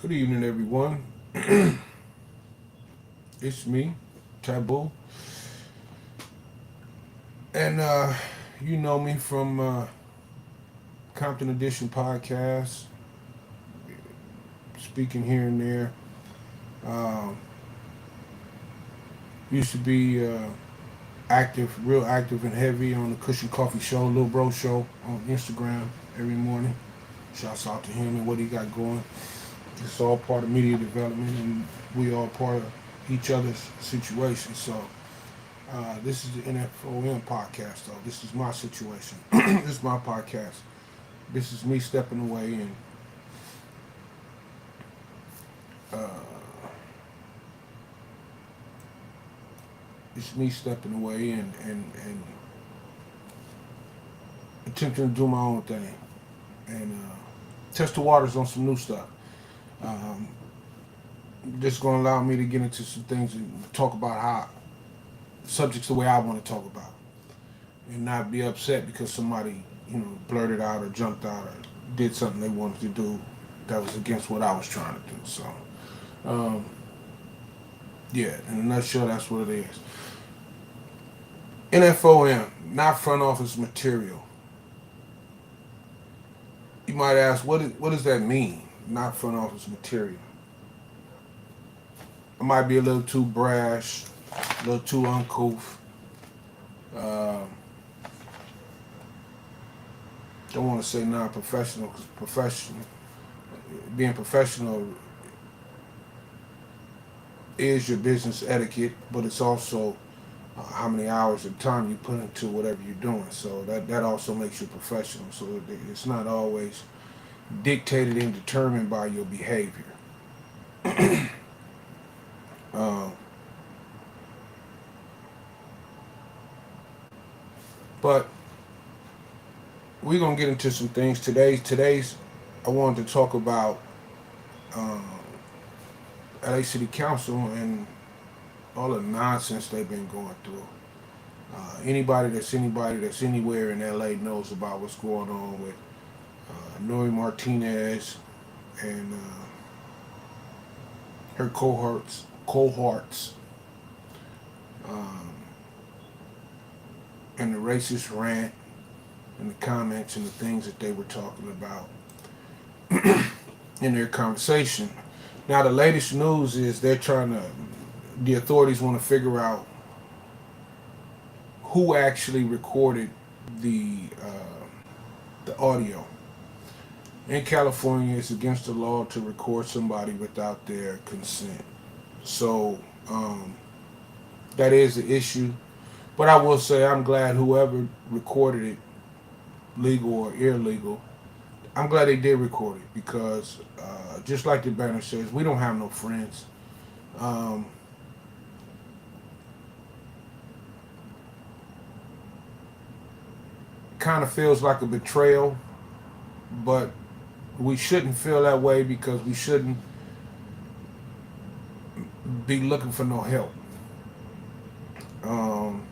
Good evening, everyone. It's me, Taboo, and you know me from Compton Edition podcast, speaking here and there. Um, used to be active, real active and heavy on the Cushion Coffee Show, Lil Bro Show on Instagram every morning. Shouts out to him and what he got going. It's all part of media development, and we all part of each other's situation. So this is the NFOM podcast, though. This is my situation. This is my podcast. This is me stepping away and uh, it's me stepping away and attempting to do my own thing and test the waters on some new stuff. Um, this is going to allow me to get into some things and talk about how subjects the way I want to talk about, and not be upset because somebody blurted out or jumped out or did something they wanted to do that was against what I was trying to do. So um, yeah, in a nutshell, that's what it is. NFOM, not front office material. You might ask, what does that mean? Not front office material. I might be a little too brash, a little too uncouth. Uh, don't want to say non-professional because being professional is your business etiquette, but it's also how many hours of time you put into whatever you're doing. So that also makes you professional. So it's not always dictated and determined by your behavior. Um, but we're gonna get into some things today. Today's I wanted to talk about um, LA City Council and all the nonsense they've been going through. Anybody that's anywhere in LA knows about what's going on with Nori Martinez and her cohorts, um, and the racist rant and the comments and the things that they were talking about in their conversation. Now the latest news is the authorities want to figure out who actually recorded the audio. In California, it's against the law to record somebody without their consent. So that is the issue. But I will say I'm glad whoever recorded it, legal or illegal, I'm glad they did record it because just like the banner says, we don't have no friends. Um, kind of feels like a betrayal, but we shouldn't feel that way because we shouldn't be looking for no help. Um,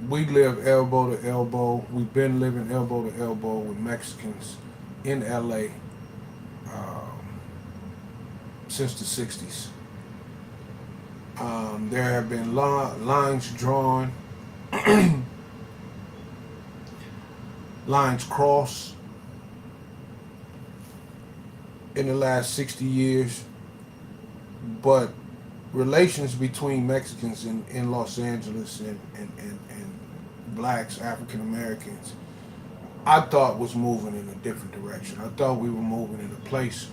we live elbow to elbow. We've been living elbow to elbow with Mexicans in LA since the 60s. There have been lines drawn, lines crossed in the last 60 years, but relations between Mexicans in Los Angeles and blacks, African Americans, I thought was moving in a different direction. I thought we were moving in a place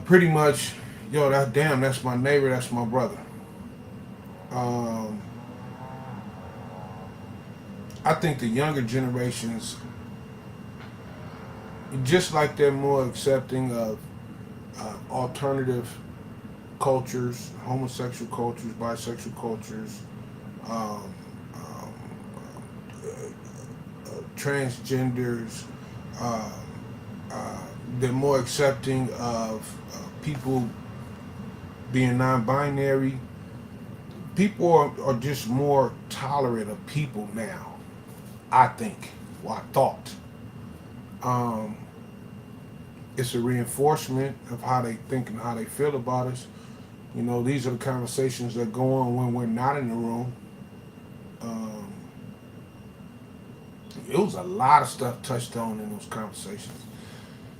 pretty much, yo, that's my neighbor, that's my brother. Um, I think the younger generations, just like they're more accepting of alternative cultures, homosexual cultures, bisexual cultures, um, um, transgenders. Uh, they're more accepting of people being non-binary. People are just more tolerant of people now. I think, or I thought. Um, It's a reinforcement of how they think and how they feel about us. You know, these are the conversations that go on when we're not in the room. Um, it was a lot of stuff touched on in those conversations.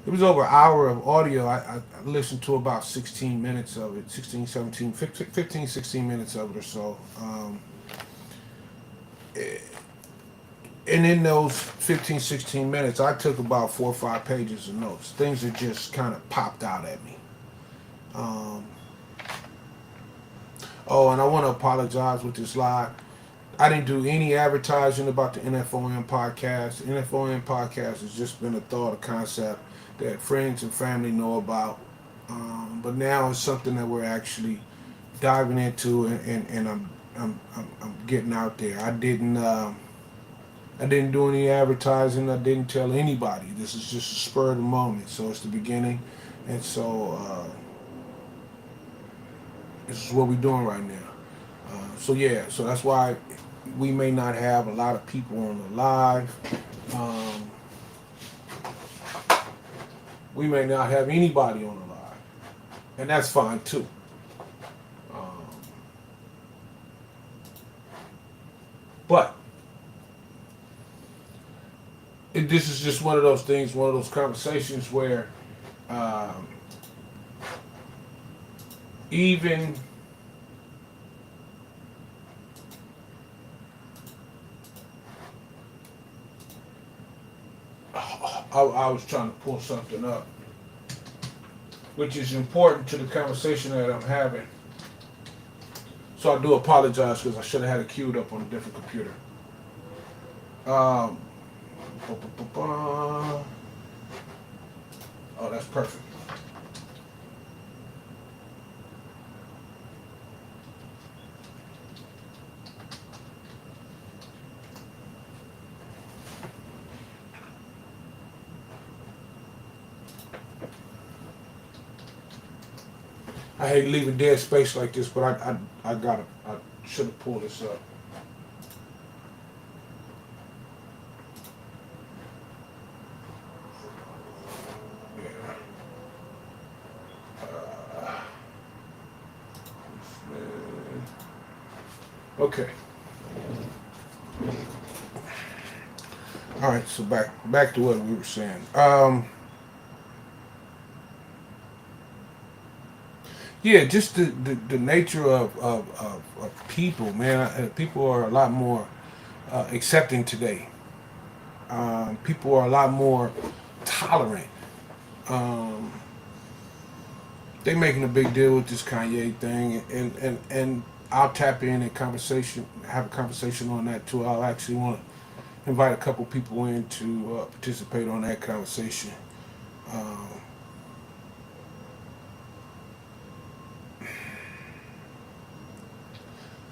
It was over an hour of audio. I listened to about 16 minutes of it, 16, 17, 15, 16 minutes of it or so. Eh, and in those 15, 16 minutes, I took about 4 or 5 pages of notes. Things that just kind of popped out at me. Um, oh, and I want to apologize with this live. I didn't do any advertising about the NFOM podcast. The NFOM podcast has just been a thought, a concept that friends and family know about. But now it's something that we're actually diving into, and I'm getting out there. I didn't do any advertising. I didn't tell anybody. This is just a spur of the moment. So it's the beginning, and so this is what we're doing right now. So yeah, so that's why we may not have a lot of people on the live. Um, we may not have anybody on the live, and that's fine too. Um, but this is just one of those things, one of those conversations where um, even I was trying to pull something up, which is important to the conversation that I'm having. So I do apologize because I should have had it queued up on a different computer. Um, oh, that's perfect. I hate leaving dead space like this, but I should have pulled this up. Yeah. Okay. All right. So back to what we were saying. Yeah, just the nature of people, man. People are a lot more accepting today. People are a lot more tolerant. Um, they making a big deal with this Kanye thing, and I'll tap in and conversation, have a conversation on that too. I'll actually want to invite a couple people in to participate on that conversation. Um,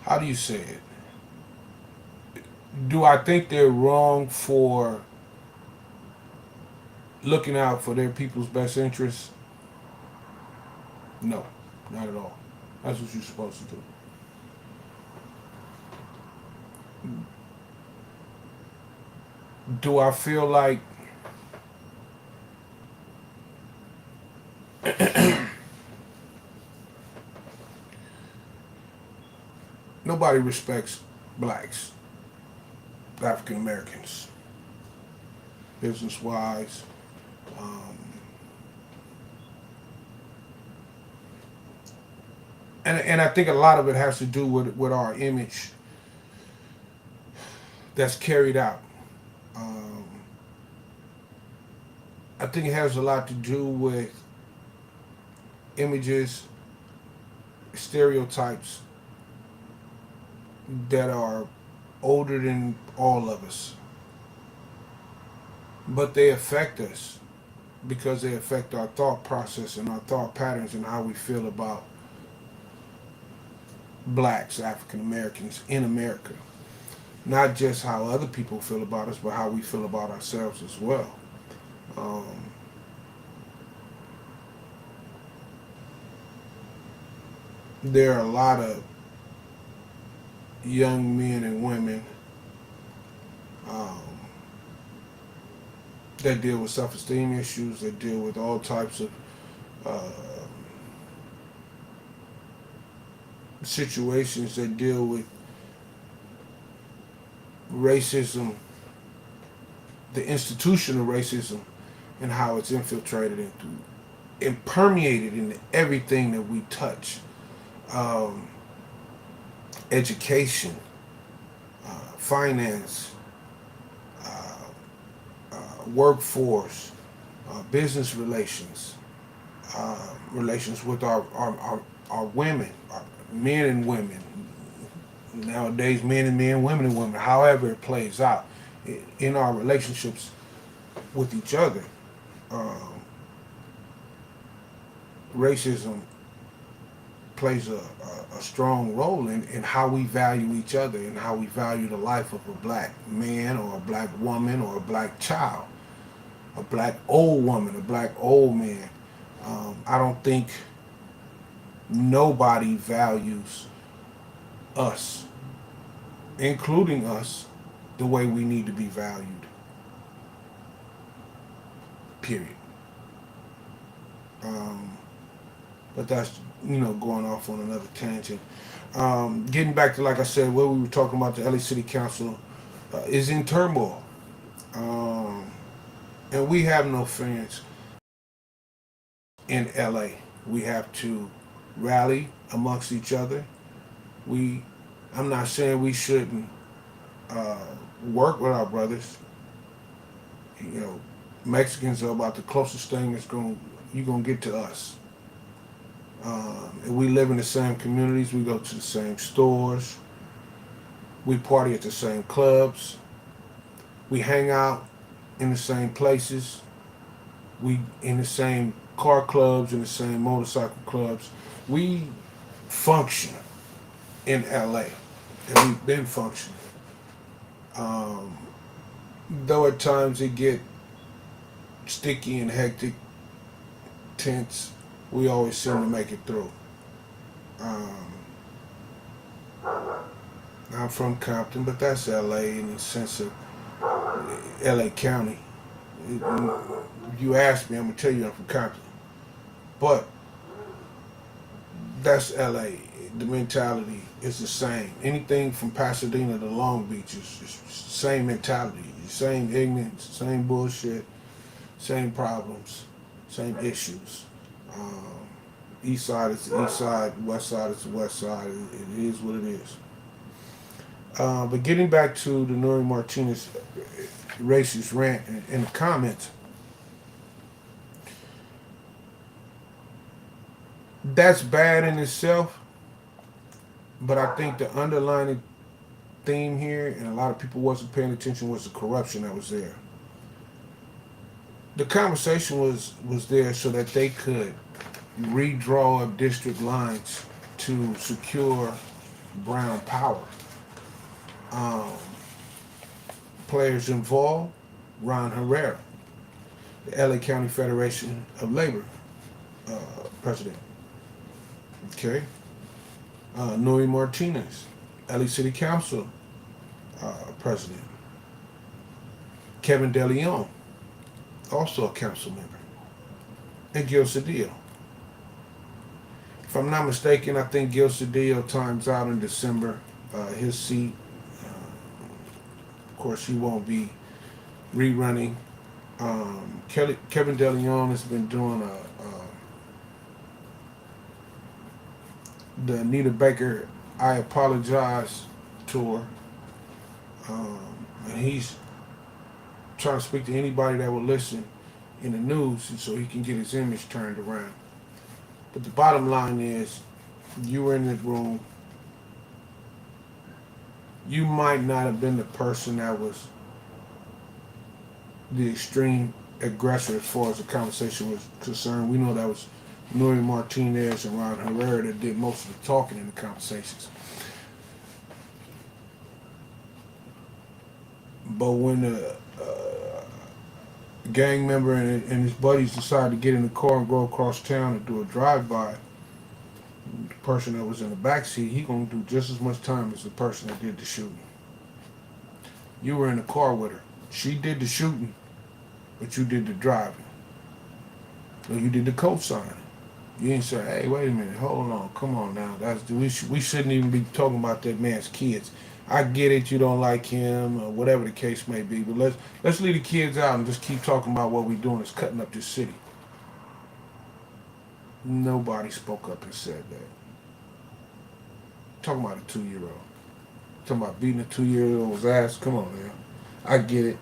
how do you say it? Do I think they're wrong for looking out for their people's best interests? No, not at all. That's what you're supposed to do. Do I feel like nobody respects blacks, African Americans, business wise? Um, and I think a lot of it has to do with our image that's carried out. Um, I think it has a lot to do with images, stereotypes that are older than all of us, but they affect us because they affect our thought process and our thought patterns and how we feel about blacks, African Americans in America. Not just how other people feel about us, but how we feel about ourselves as well. Um, there are a lot of young men and women um, that deal with self-esteem issues, that deal with all types of uh, situations, that deal with racism, the institution of racism, and how it's infiltrated and permeated into everything that we touch. Um, Education, finance, uh, workforce, business relations, relations with our women, our men and women. Nowadays, men and men, women and women, however it plays out in our relationships with each other. Um, Racism plays a strong role in how we value each other and how we value the life of a black man or a black woman or a black child, a black old woman, a black old man. I don't think nobody values us, including us, the way we need to be valued. Period. Um, but that's going off on another tangent. Getting back to, like I said, what we were talking about, the LA City Council is in turmoil, um, and we have no fans in LA. We have to rally amongst each other. We, I'm not saying we shouldn't uh, work with our brothers. You know, Mexicans are about the closest thing that's going you gonna get to us. And we live in the same communities. We go to the same stores. We party at the same clubs. We hang out in the same places. We in the same car clubs, in the same motorcycle clubs. We function in LA, and we've been functioning. Um, though at times it get sticky and hectic, tense, we always seem to make it through. Um, I'm from Compton, but that's LA in the sense of LA County. If you ask me, I'm gonna tell you I'm from Compton, but that's LA. The mentality is the same. Anything from Pasadena to Long Beach is the same mentality, same ignorance, same bullshit, same problems, same issues. Um, East side is the east side, west side is the west side. It is what it is. But getting back to the Nuri Martinez racist rant in the comments, that's bad in itself. But I think the underlying theme here, and a lot of people wasn't paying attention, was the corruption that was there. The conversation was there so that they could redraw up district lines to secure Brown power. Um, Players involved: Ron Herrera, the LA County Federation of Labor uh, president. Okay, Nuri Martinez, LA City Council president. Kevin DeLeon, also a council member, and Gil Cedillo. If I'm not mistaken, I think Gil Cedillo times out in December. His seat, of course, he won't be rerunning. Kevin DeLeon has been doing the Anita Baker "I Apologize" tour, and he's trying to speak to anybody that will listen in the news, so he can get his image turned around. But the bottom line is, you were in the room. You might not have been the person that was the extreme aggressor as far as the conversation was concerned. We know that was Nuri Martinez and Ron Herrera that did most of the talking in the conversations. But when the gang member and his buddies decided to get in the car and go across town and do a drive-by, the person that was in the back seat, he gonna do just as much time as the person that did the shooting. You were in the car with her. She did the shooting, but you did the driving. Or you did the co-signing. You didn't say, "Hey, wait a minute, hold on, come on now. We shouldn't even be talking about that man's kids." I get it, you don't like him or whatever the case may be, but let's leave the kids out and just keep talking about what we're doing is cutting up this city. Nobody spoke up and said that. Talking about a 2-year-old. Talking about beating a 2-year-old's ass. Come on, man. I get it.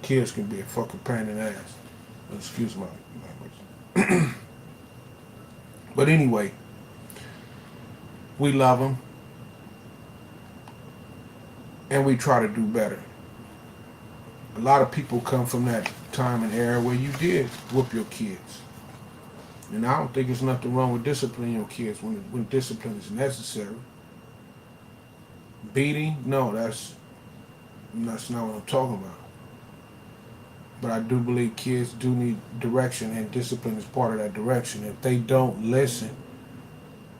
Kids can be a fucking pain in the ass. Excuse my language. But anyway, we love them and we try to do better. A lot of people come from that time and era where you did whoop your kids. And I don't think there's nothing wrong with disciplining your kids when discipline is necessary. Beating, no, that's not what I'm talking about. But I do believe kids do need direction, and discipline is part of that direction. If they don't listen,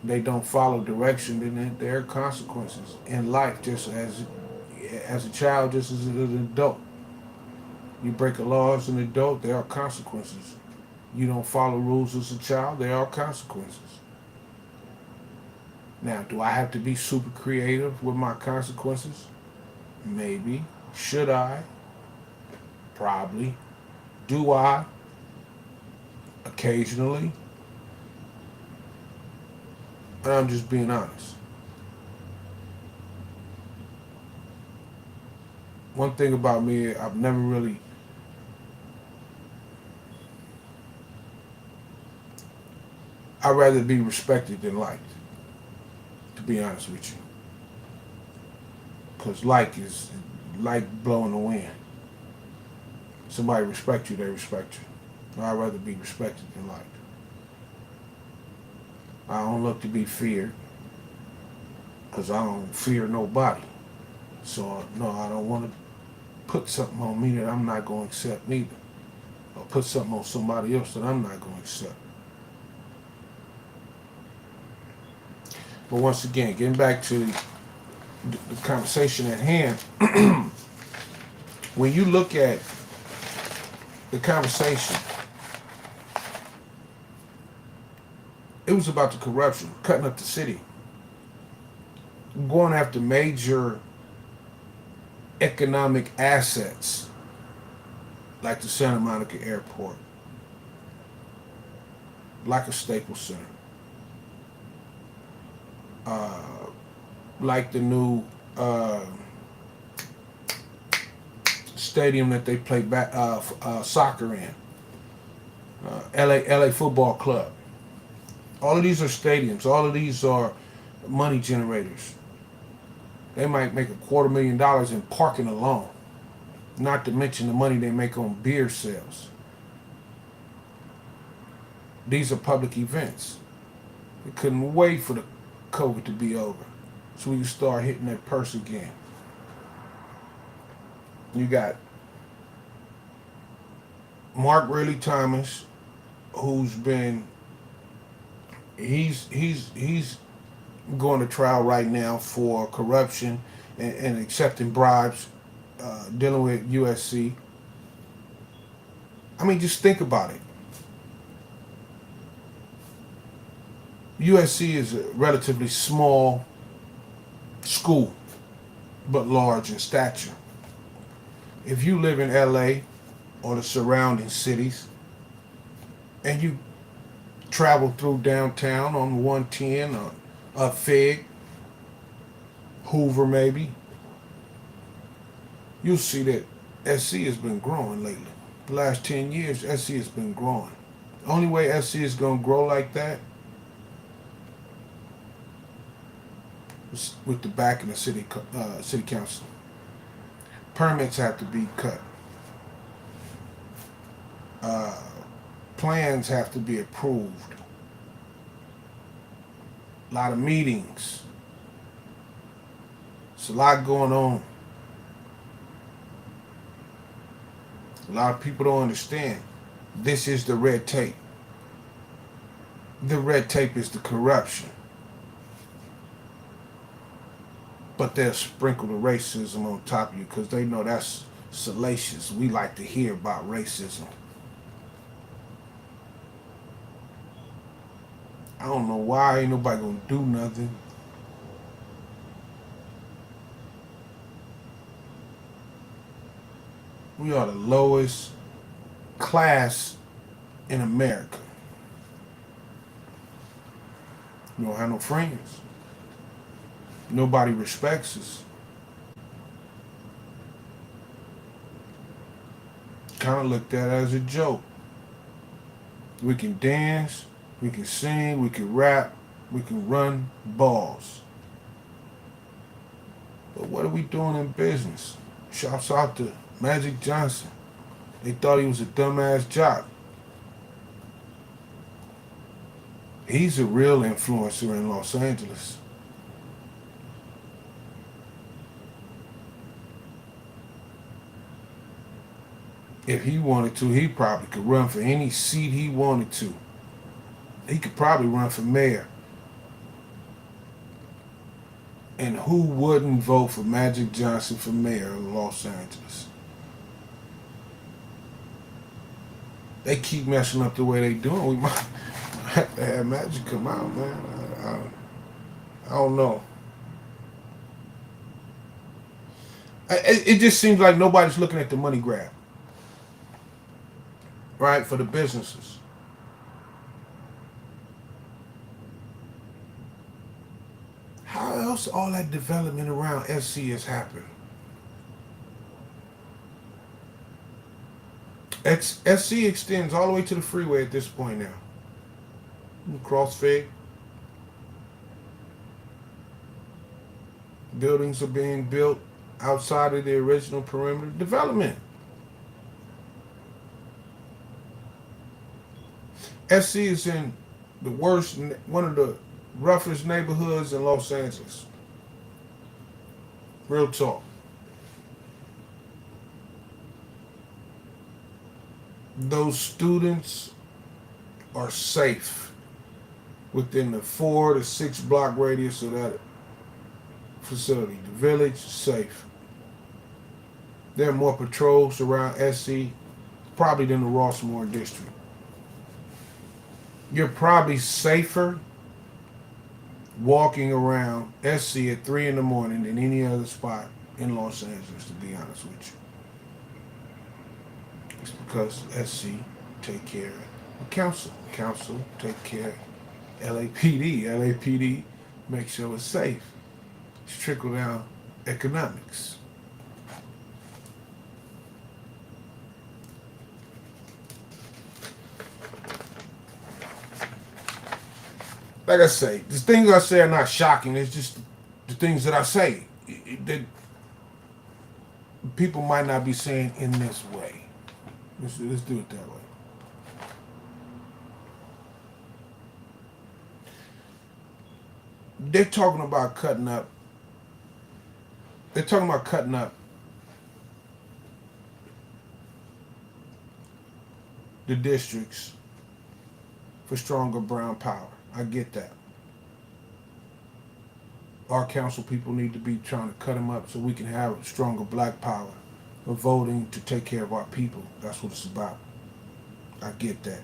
they don't follow direction, then there are consequences in life, just as a child, just as an adult. You break a law as an adult, there are consequences. You don't follow rules as a child, there are consequences. Now, do I have to be super creative with my consequences? Maybe. Should I? Probably. Do I? Occasionally. And I'm just being honest. One thing about me, I've never really I'd rather be respected than liked, to be honest with you. Because like blowing the wind. Somebody respect you, they respect you. I'd rather be respected than liked. I don't look to be feared, because I don't fear nobody. So, no, I don't want to put something on me that I'm not going to accept neither. Or put something on somebody else that I'm not going to accept. But once again, getting back to the conversation at hand, when you look at the conversation, it was about the corruption, cutting up the city, going after major economic assets like the Santa Monica Airport, like a Staples Center, like the new stadium that they play soccer in, LA Football Club. All of these are stadiums. All of these are money generators. They might make $250,000 in parking alone, not to mention the money they make on beer sales. These are public events. We couldn't wait for the COVID to be over so we can start hitting that purse again. You got Mark Riley Thomas, who's been he's going to trial right now for corruption and accepting bribes, dealing with USC. I mean, just think about it. USC is a relatively small school, but large in stature. If you live in LA or the surrounding cities, and you travel through downtown on 110 or Fig, Hoover maybe, you'll see that SC has been growing lately. The last 10 years, SC has been growing. The only way SC is going to grow like that is with the backing of city council. Permits have to be cut. Plans have to be approved. A lot of meetings. It's a lot going on. A lot of people don't understand. This is the red tape. The red tape is the corruption. But they'll sprinkle the racism on top of you because they know that's salacious. We like to hear about racism. I don't know why ain't nobody gonna do nothing. We are the lowest class in America. We don't have no friends. Nobody respects us. Kind of looked at as a joke. We can dance, we can sing, we can rap, we can run balls. But what are we doing in business? Shouts out to Magic Johnson. They thought he was a dumbass jock. He's a real influencer in Los Angeles. If he wanted to, he probably could run for any seat he wanted to. He could probably run for mayor. And who wouldn't vote for Magic Johnson for mayor of Los Angeles? They keep messing up the way they doing. We might have to have Magic come out, man. I don't know. It just seems like nobody's looking at the money grab, right, for the businesses. How else all that development around SC has happened? SC extends all the way to the freeway at this point now. Crossfade. Buildings are being built outside of the original perimeter. Development. SC is in the worst, one of the roughest neighborhoods in Los Angeles. Real talk. Those students are safe within the 4 to 6 block radius of that facility. The village is safe. There are more patrols around SC probably than the Rossmore district. You're probably safer walking around SC at 3 in the morning than any other spot in Los Angeles, to be honest with you. It's because SC take care of the council. Council take care of LAPD. LAPD make sure it's safe. It's trickle down economics. Like I say, the things I say are not shocking. It's just the things that I say that people might not be saying in this way. Let's do it that way. They're talking about cutting up. They're talking about cutting up the districts for stronger brown power. I get that. Our council people need to be trying to cut them up so we can have stronger black power of voting to take care of our people. That's what it's about. I get that.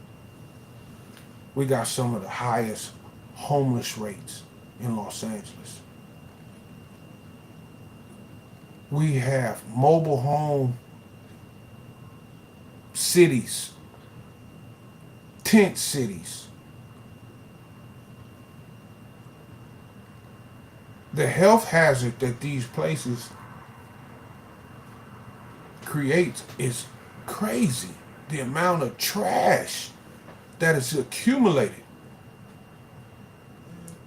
We got some of the highest homeless rates in Los Angeles. We have mobile home cities, tent cities. The health hazard that these places create is crazy. The amount of trash that is accumulated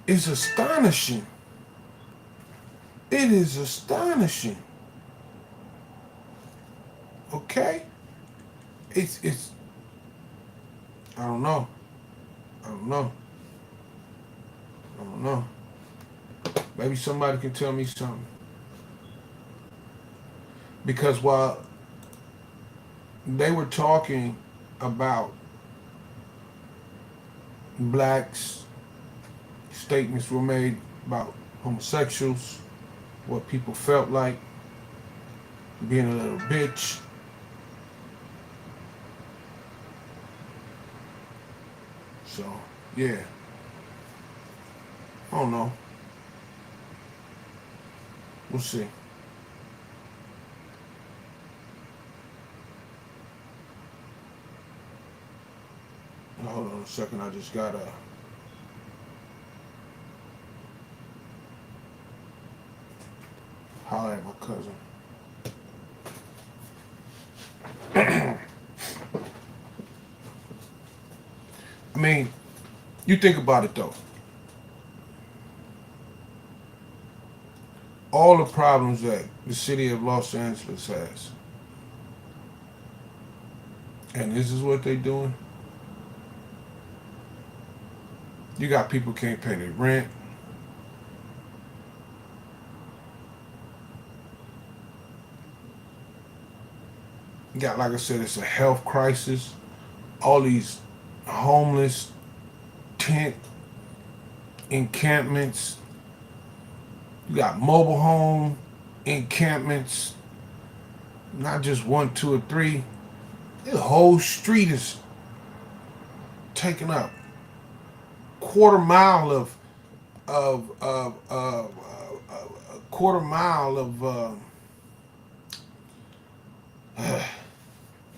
is astonishing. It is astonishing. Okay? It's I don't know. I don't know. I don't know. Maybe somebody can tell me something. Because while they were talking about blacks, statements were made about homosexuals, what people felt like. being a little bitch. So yeah, I don't know. We'll see. Now, hold on a second. I just gotta holler at my cousin. I mean, you think about it though. All the problems that the city of Los Angeles has, and this is what they're doing. You got people can't pay their rent. You got, like I said, it's a health crisis. All these homeless tent encampments. You got mobile home encampments. Not just one, two, or three. The whole street is taken up. Quarter mile of a quarter mile of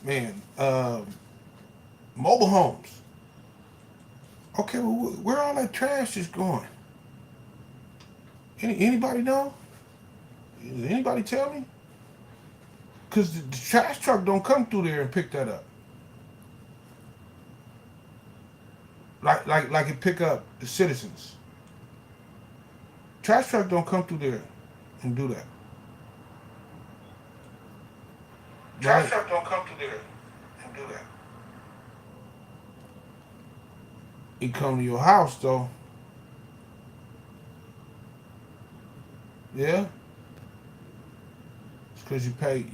man mobile homes. Okay, well, where all that trash is going? Anybody know? Does anybody tell me? Because the trash truck don't come through there and pick that up. Like it pick up the citizens. Trash truck don't come through there and do that. Trash truck don't come through there and do that. It come to your house though. Yeah, it's because you pay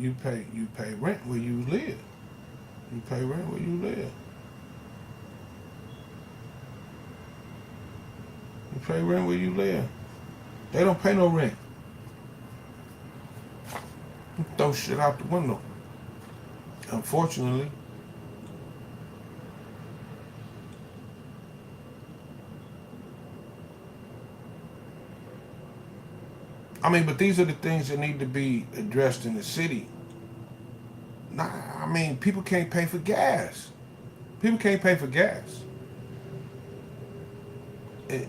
rent where you live. You pay rent where you live. You pay rent where you live. They don't pay no rent. You throw shit out the window. Unfortunately, I mean, but these are the things that need to be addressed in the city. Nah, I mean, people can't pay for gas. People can't pay for gas. It,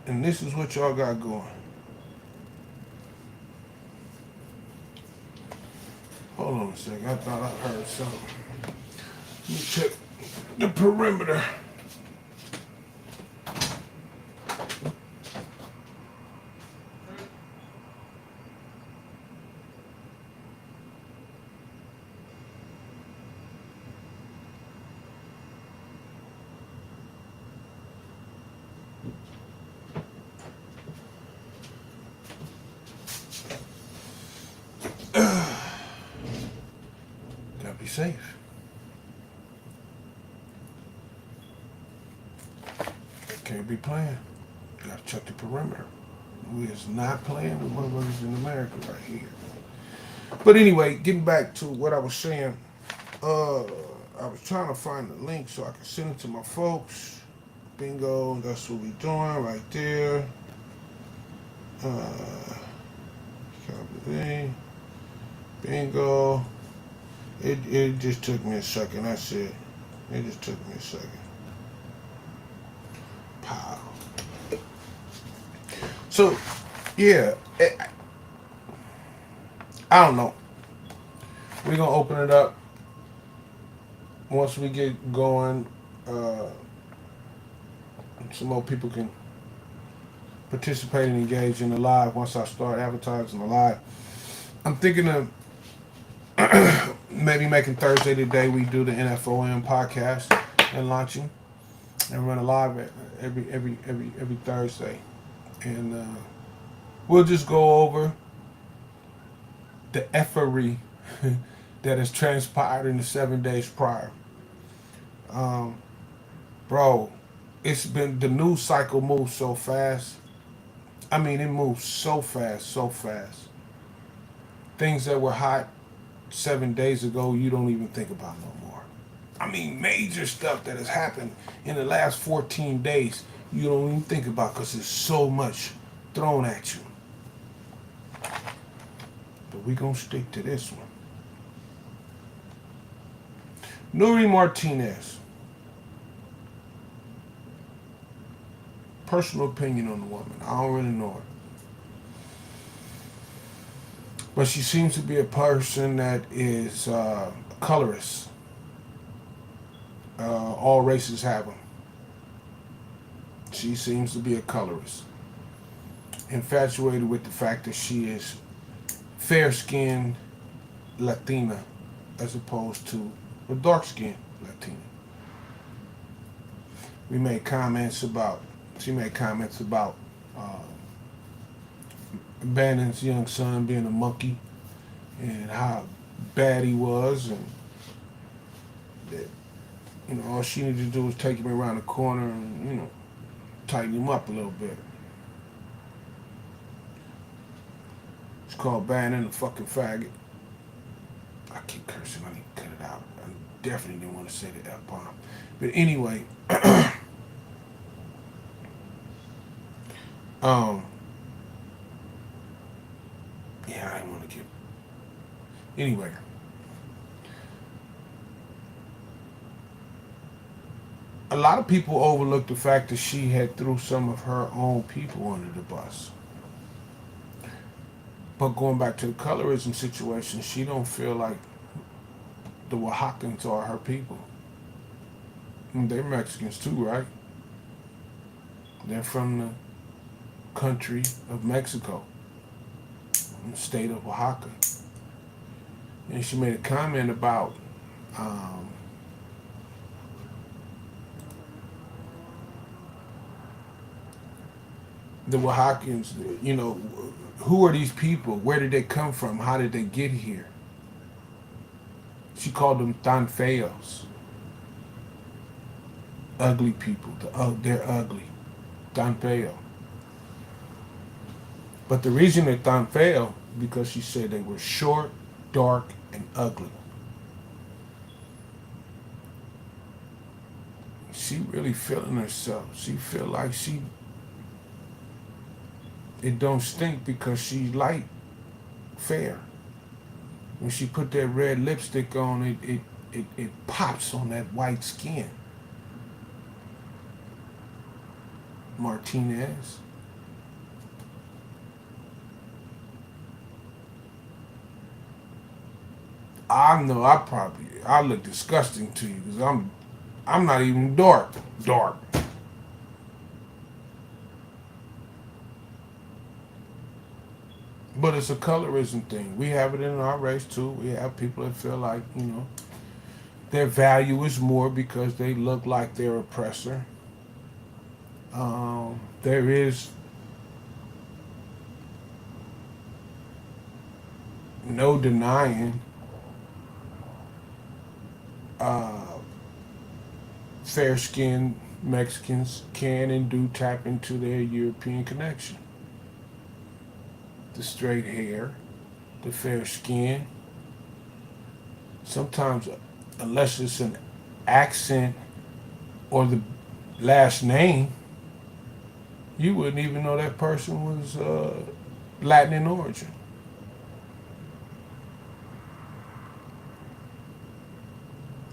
and this is what y'all got going. Hold on a second. I thought I heard something. Let me check the perimeter. Gotta be safe. Can't be playing. Gotta check the perimeter. We is not playing with motherfuckers in America right here. But anyway, getting back to what I was saying, I was trying to find the link so I can send it to my folks. Bingo, that's what we doing right there. Copy. Bingo. It just took me a second. That's it. It just took me a second. Pow. So, yeah, I don't know. We're gonna open it up once we get going. Uh, some more people can participate and engage in the live once I start advertising the live. I'm thinking of maybe making Thursday the day we do the NFOM podcast and launching and run a live every Thursday, and we'll just go over the effery that has transpired in the 7 days prior. Bro, it's been the news cycle moves so fast. I mean, it moves so fast, so fast. Things that were hot 7 days ago, you don't even think about no more. I mean, major stuff that has happened in the last 14 days, you don't even think about because there's so much thrown at you. But we gonna stick to this one. Nuri Martinez. Personal opinion on the woman. I don't really know her. But she seems to be a person that is a colorist. All races have them. She seems to be a colorist. Infatuated with the fact that she is fair-skinned Latina as opposed to a dark-skinned Latina. We made comments about, she made comments about Bannon's young son being a monkey and how bad he was, and that, you know, all she needed to do was take him around the corner and, you know, tighten him up a little bit. It's called Bannon a fucking faggot. I keep cursing, I need to cut it out. I definitely didn't want to say the F-bomb. But anyway, yeah, I didn't want to get. Anyway, a lot of people overlook the fact that she had threw some of her own people under the bus. But going back to the colorism situation, she don't feel like the Oaxacans are her people. And they're Mexicans too, right? They're from the country of Mexico, the state of Oaxaca. And she made a comment about the Oaxacans, you know, who are these people? Where did they come from? How did they get here? She called them tan feos. Ugly people. They're ugly. Tan feo. But the reason they're tan feo, because she said they were short, dark, and ugly. She really feeling herself. She feel like it don't stink because she's light, fair. When she put that red lipstick on, it pops on that white skin. Martinez. I know I look disgusting to you because I'm not even dark. But it's a colorism thing. We have it in our race too. We have people that feel like, you know, their value is more because they look like their oppressor. There is no denying fair-skinned Mexicans can and do tap into their European connection. The straight hair, the fair skin. Sometimes, unless it's an accent or the last name, you wouldn't even know that person was Latin in origin.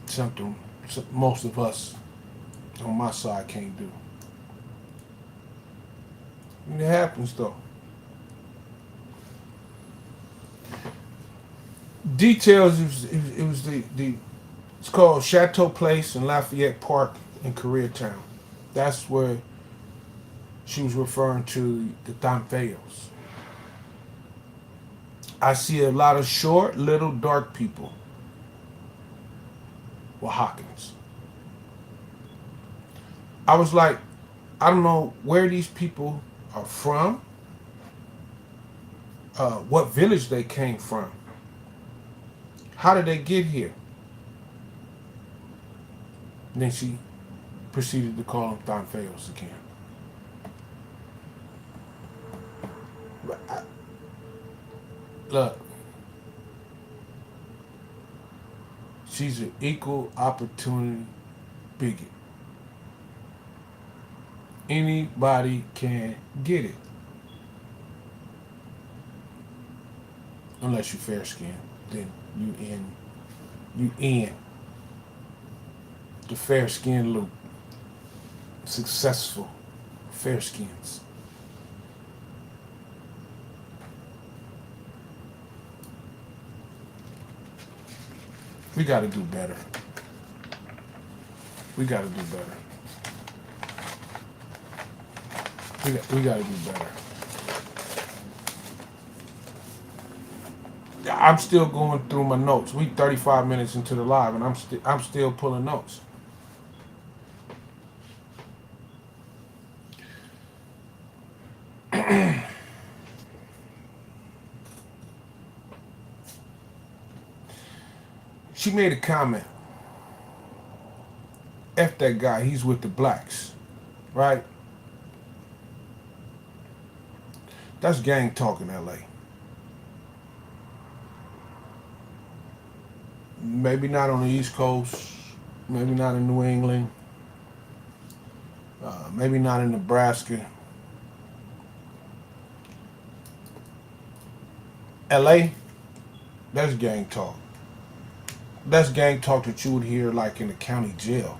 Something most of us on my side can't do. And it happens though. Details, it was the it's called Chateau Place in Lafayette Park in Koreatown. That's where she was referring to the Tanfeos. I see a lot of short, little, dark people. Oaxacans. I was like, I don't know where these people are from, what village they came from. How did they get here? And then she proceeded to call them Tanfeos again. Look, she's an equal opportunity bigot. Anybody can get it, unless you're fair skinned. Then you in the fair skin loop. Successful fair skins. We got to do better. We got to do better. We got to do better. I'm still going through my notes. We 35 minutes into the live, and I'm still pulling notes. She made a comment. F that guy. He's with the blacks, right? That's gang talk in LA. Maybe not on the East Coast. Maybe not in New England. Maybe not in Nebraska. LA, that's gang talk. That's gang talk that you would hear like in the county jail.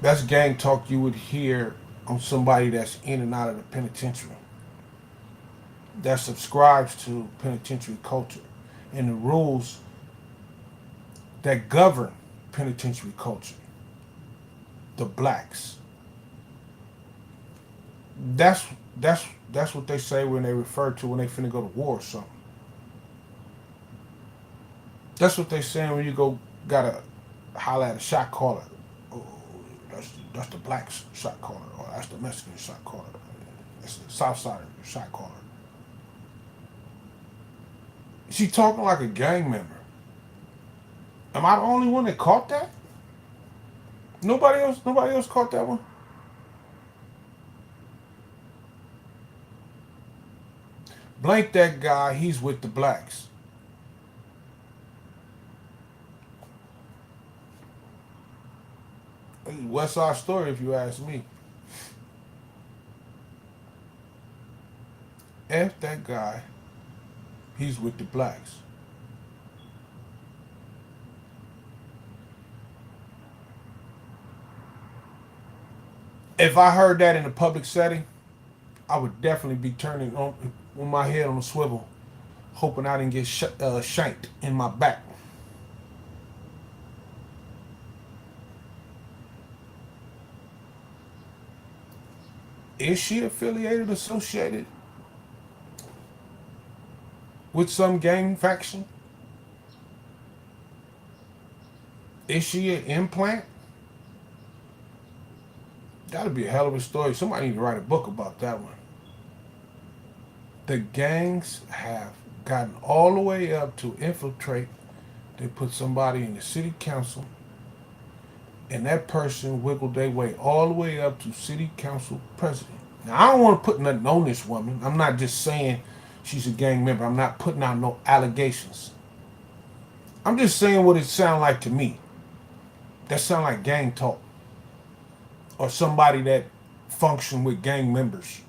That's gang talk you would hear on somebody that's in and out of the penitentiary, that subscribes to penitentiary culture and the rules that govern penitentiary culture. The blacks. That's that's what they say when they refer to when they finna go to war or something. That's what they saying when you go gotta holler at a shot caller. Oh, that's the black shot caller, or that's the Mexican shot caller. That's the South Side shot caller. She talking like a gang member. Am I the only one that caught that? Nobody else caught that one. Blank that guy. He's with the blacks. West Side Story, if you ask me. F that guy. He's with the blacks. If I heard that in a public setting, I would definitely be turning on my head on a swivel, hoping I didn't get shanked in my back. Is she affiliated, associated with some gang faction? Is she an implant? That'd be a hell of a story. Somebody need to write a book about that one. The gangs have gotten all the way up to infiltrate. They put somebody in the city council, and that person wiggled their way all the way up to city council president. Now, I don't want to put nothing on this woman. I'm not just saying she's a gang member. I'm not putting out no allegations. I'm just saying what it sounds like to me. That sound like gang talk. Or somebody that function with gang members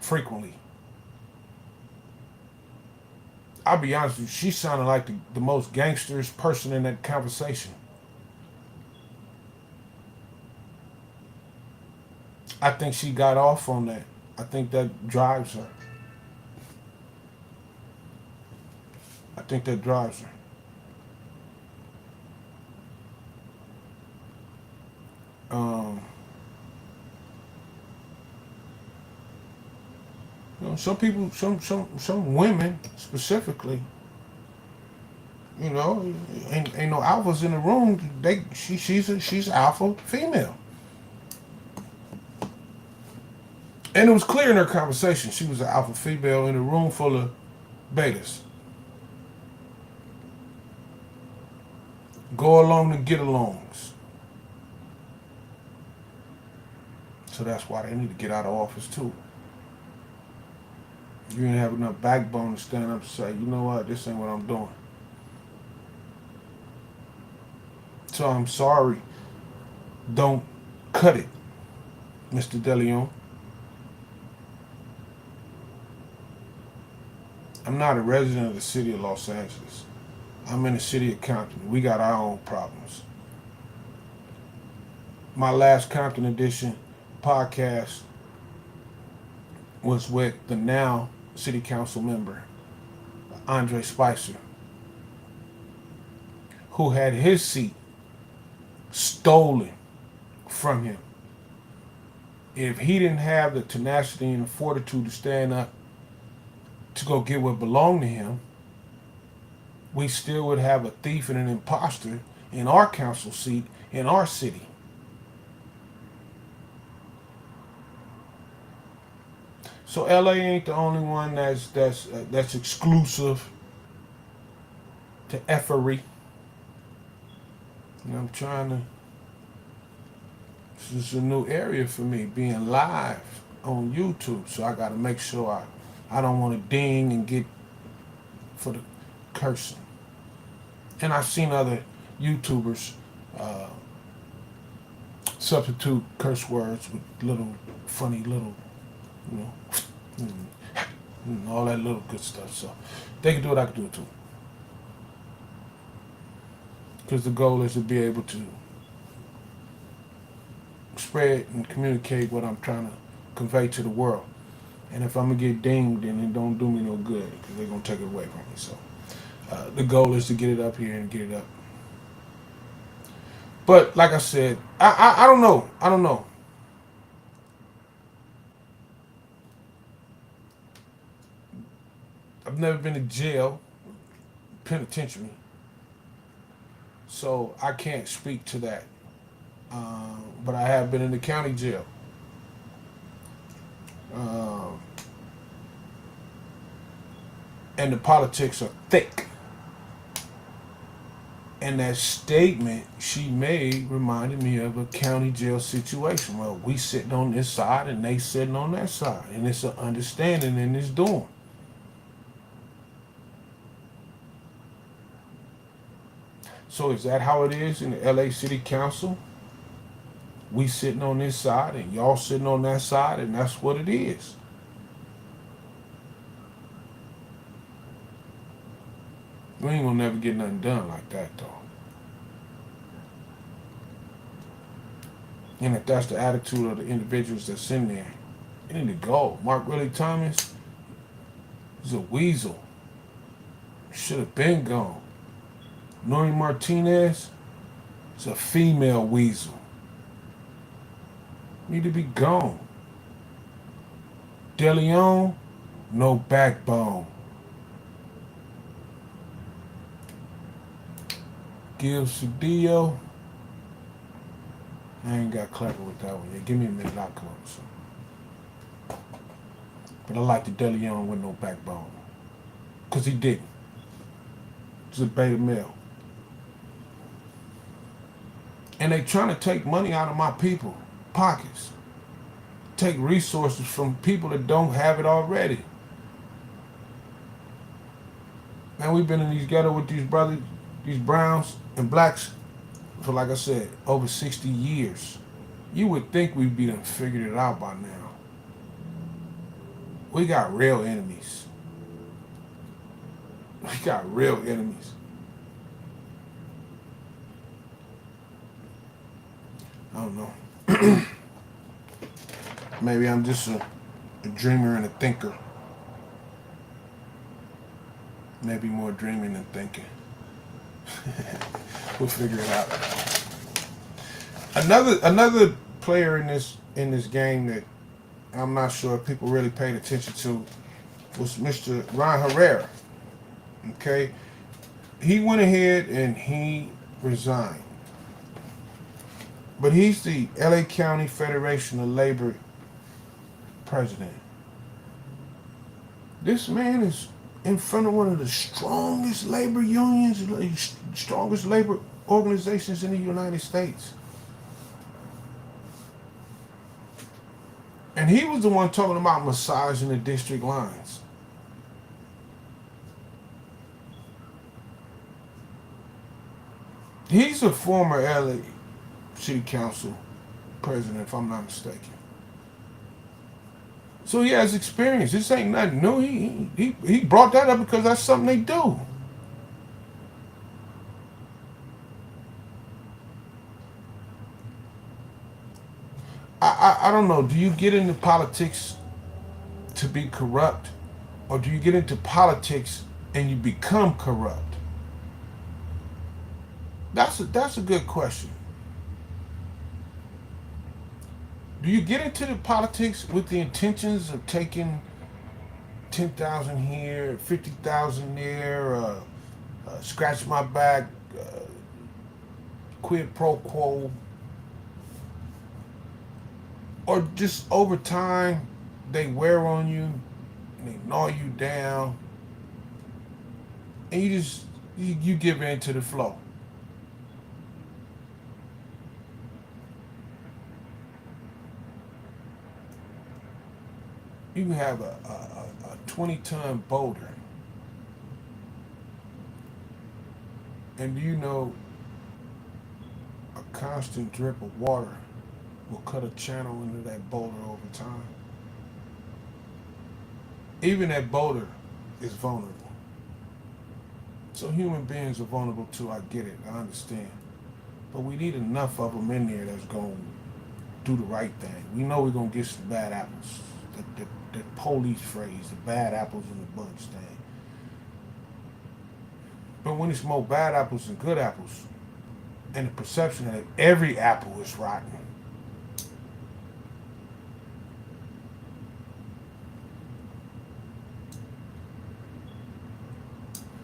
frequently. I'll be honest with you, she sounded like the most gangsterous person in that conversation. I think she got off on that. I think that drives her. I think that drives her. Um, some people, some women specifically, ain't no alphas in the room. She's alpha female, and it was clear in her conversation she was an alpha female in a room full of betas. Go along to get alongs. So that's why they need to get out of office too. You didn't have enough backbone to stand up and say, you know what, this ain't what I'm doing. So I'm sorry. Don't cut it, Mr. DeLeon. I'm not a resident of the city of Los Angeles. I'm in the city of Compton. We got our own problems. My last Compton edition podcast was with the now city council member, Andre Spicer, who had his seat stolen from him. If he didn't have the tenacity and the fortitude to stand up to go get what belonged to him, we still would have a thief and an imposter in our council seat in our city. So LA ain't the only one that's exclusive to effery. And I'm trying to. This is a new area for me, being live on YouTube. So I got to make sure I don't want to ding and get for the cursing. And I've seen other YouTubers substitute curse words with little funny little, you know, and all that little good stuff. So they can do it, I can do it too. Because the goal is to be able to spread and communicate what I'm trying to convey to the world. And if I'm going to get dinged, then it don't do me no good because they're going to take it away from me. So the goal is to get it up here and get it up. But like I said, I don't know. I don't know. I've never been to jail, penitentiary, so I can't speak to that. But I have been in the county jail. And the politics are thick. And that statement she made reminded me of a county jail situation. Well, we sitting on this side and they sitting on that side. And it's an understanding in this doing. So is that how it is in the LA City Council? We sitting on this side and y'all sitting on that side, and that's what it is. We ain't gonna never get nothing done like that, though. And if that's the attitude of the individuals that's in there, they need to go. Mark Willie Thomas is a weasel. Should have been gone. Nori Martinez is a female weasel. Need to be gone. DeLeon, no backbone. Gil Cedillo, I ain't got clever with that one yet. Give me a minute, I'll come up with something. But I like the DeLeon with no backbone. Because he didn't. He's a beta male. And they trying to take money out of my people pockets, take resources from people that don't have it already. Man, we've been in these ghetto with these brothers, these browns and blacks for, like I said, over 60 years. You would think we'd be done figured it out by now. We got real enemies. We got real enemies. I don't know. Maybe I'm just a dreamer and a thinker. Maybe more dreaming than thinking. We'll figure it out. Another player in this game that I'm not sure if people really paid attention to was Mr. Ron Herrera. Okay, he went ahead and he resigned. But he's the LA County Federation of Labor president. This man is in front of one of the strongest labor unions, strongest labor organizations in the United States. And he was the one talking about massaging the district lines. He's a former LA City Council president, if I'm not mistaken. So he has experience. This ain't nothing new. He brought that up because that's something they do. I don't know. Do you get into politics to be corrupt, or do you get into politics and you become corrupt? That's a good question. Do you get into the politics with the intentions of taking 10,000 here, 50,000 there, scratch my back, quid pro quo, or just over time they wear on you and they gnaw you down, and you give in to the flow. You can have a 20-ton boulder, and do you know a constant drip of water will cut a channel into that boulder over time? Even that boulder is vulnerable. So human beings are vulnerable too. I get it. I understand. But we need enough of them in there that's going to do the right thing. We know we're going to get some bad apples. The police phrase, the bad apples in the bunch thing. But when it's more bad apples than good apples, and the perception that every apple is rotten,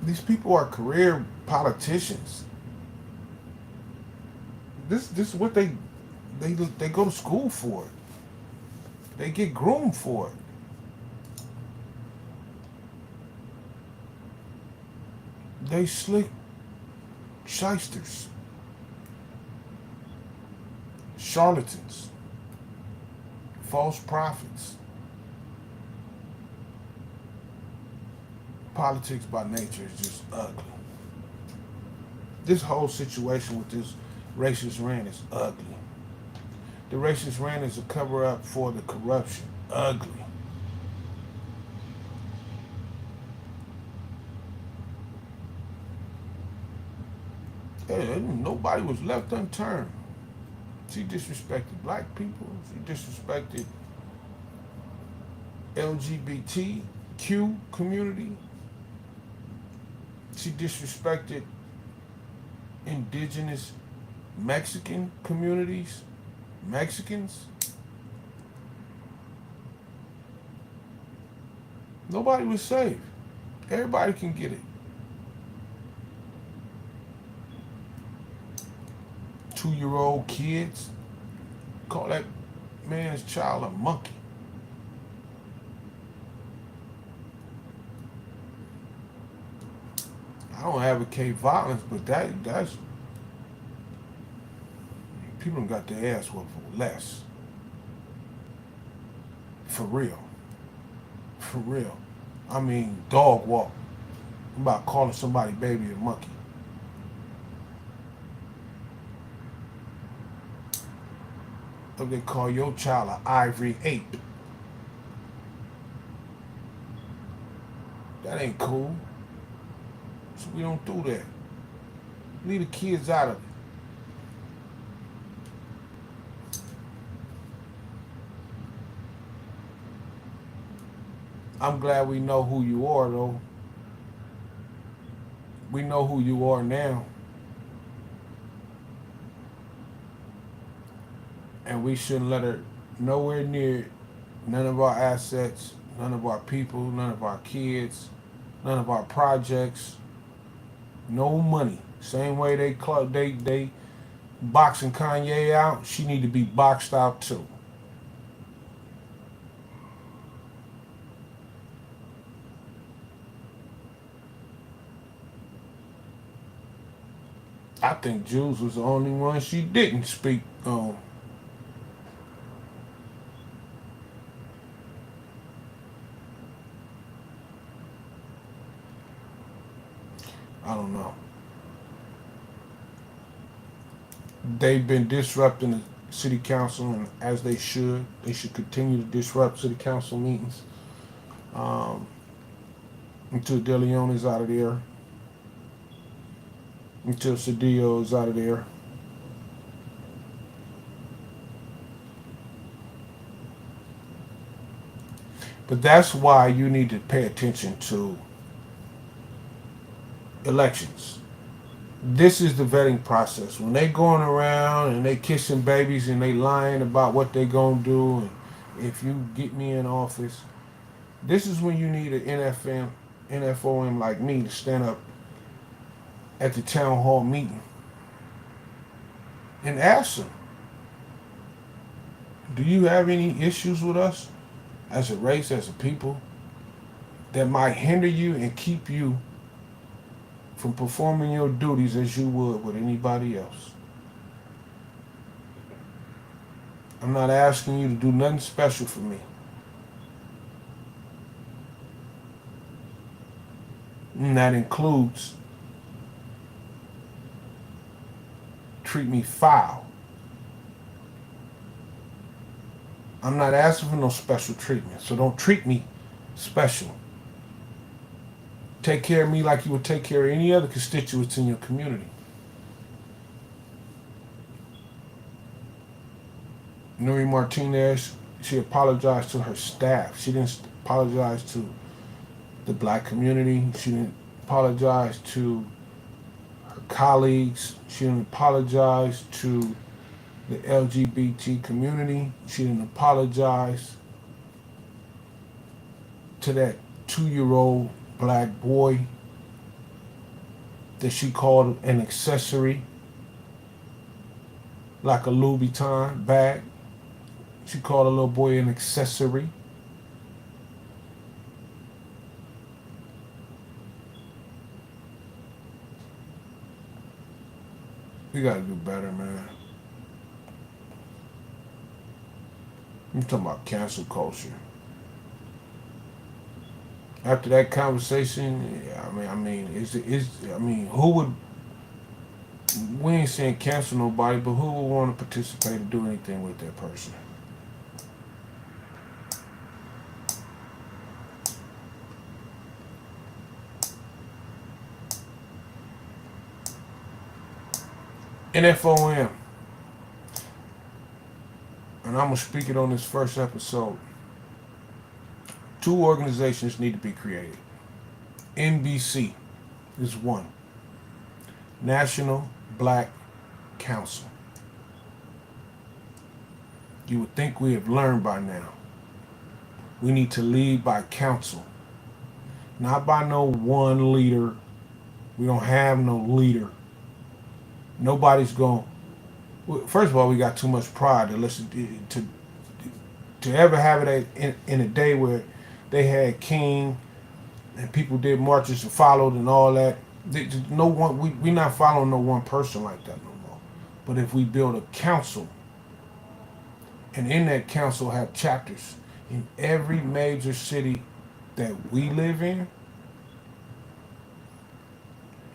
these people are career politicians. This is what they go to school for. They get groomed for it. They slick shysters, charlatans, false prophets. Politics by nature is just ugly. This whole situation with this racist rant is ugly. The racist rant is a cover up for the corruption. Ugly. Hey, nobody was left unturned. She disrespected black people. She disrespected LGBTQ community. She disrespected indigenous Mexican communities, Mexicans. Nobody was safe. Everybody can get it. 2-year-old kids call that man's child a monkey. I don't advocate violence, but that's people done got their ass whooped for less. For real. For real. I mean, dog walk. I'm about calling somebody baby a monkey. If they call your child an ivory ape, that ain't cool. So we don't do that. Leave the kids out of it. I'm glad we know who you are, though. We know who you are now. And we shouldn't let her nowhere near none of our assets, none of our people, none of our kids, none of our projects. No money. Same way they boxing Kanye out, she need to be boxed out too. I think Jules was the only one she didn't speak on. I don't know. They've been disrupting the city council, and as they should continue to disrupt city council meetings until De Leon is out of there, until Cedillo is out of there. But that's why you need to pay attention to elections. This is the vetting process. When they going around and they kissing babies and they lying about what they gonna do, and if you get me in office, this is when you need an NFOM like me to stand up at the town hall meeting and ask them, do you have any issues with us as a race, as a people, that might hinder you and keep you from performing your duties as you would with anybody else? I'm not asking you to do nothing special for me. And that includes treat me foul. I'm not asking for no special treatment, so don't treat me special. Take care of me like you would take care of any other constituents in your community. Nuri Martinez, she apologized to her staff. She didn't apologize to the black community. She didn't apologize to her colleagues. She didn't apologize to the LGBT community. She didn't apologize to that 2-year-old black boy that she called an accessory, like a Louis Vuitton bag. She called a little boy an accessory. We gotta do better, man. I'm talking about cancel culture. After that conversation, who would? We ain't saying cancel nobody, but who would want to participate or do anything with that person? NFOM, and I'm gonna speak it on this first episode. 2 organizations need to be created. NBC is one. National Black Council. You would think we have learned by now. We need to lead by counsel, not by no one leader. We don't have no leader. Nobody's going. First of all, we got too much pride to listen to ever have it in a day where they had King and people did marches and followed and all that. No one, we not following no one person like that no more. But if we build a council, and in that council have chapters in every major city that we live in,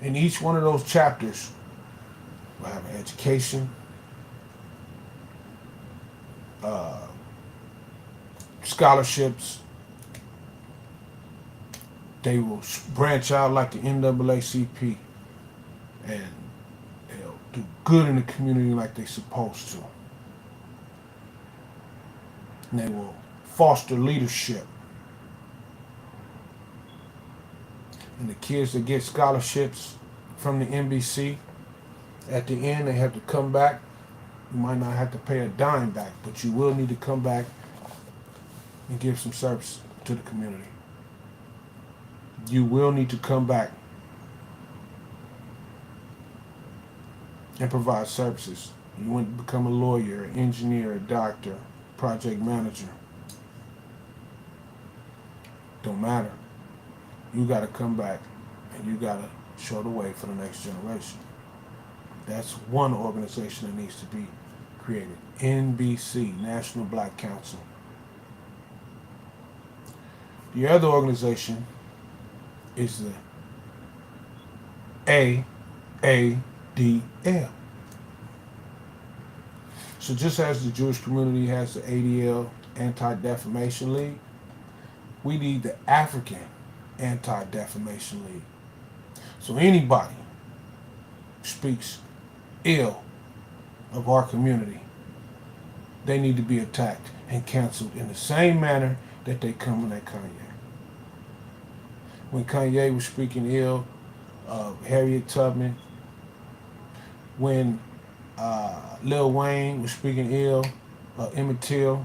and each one of those chapters will have education, scholarships. They will branch out like the NAACP, and they'll do good in the community like they're supposed to. And they will foster leadership. And the kids that get scholarships from the NBC, at the end they have to come back. You might not have to pay a dime back, but you will need to come back and give some service to the community. You will need to come back and provide services. You want to become a lawyer, an engineer, a doctor, project manager. Don't matter. You got to come back and you got to show the way for the next generation. That's one organization that needs to be created. NBC, National Black Council. The other organization is the AADL. So just as the Jewish community has the ADL, Anti-Defamation League, we need the African Anti-Defamation League. So anybody speaks ill of our community, they need to be attacked and canceled in the same manner that they come at Kanye. When Kanye was speaking ill of Harriet Tubman, when Lil Wayne was speaking ill of Emmett Till,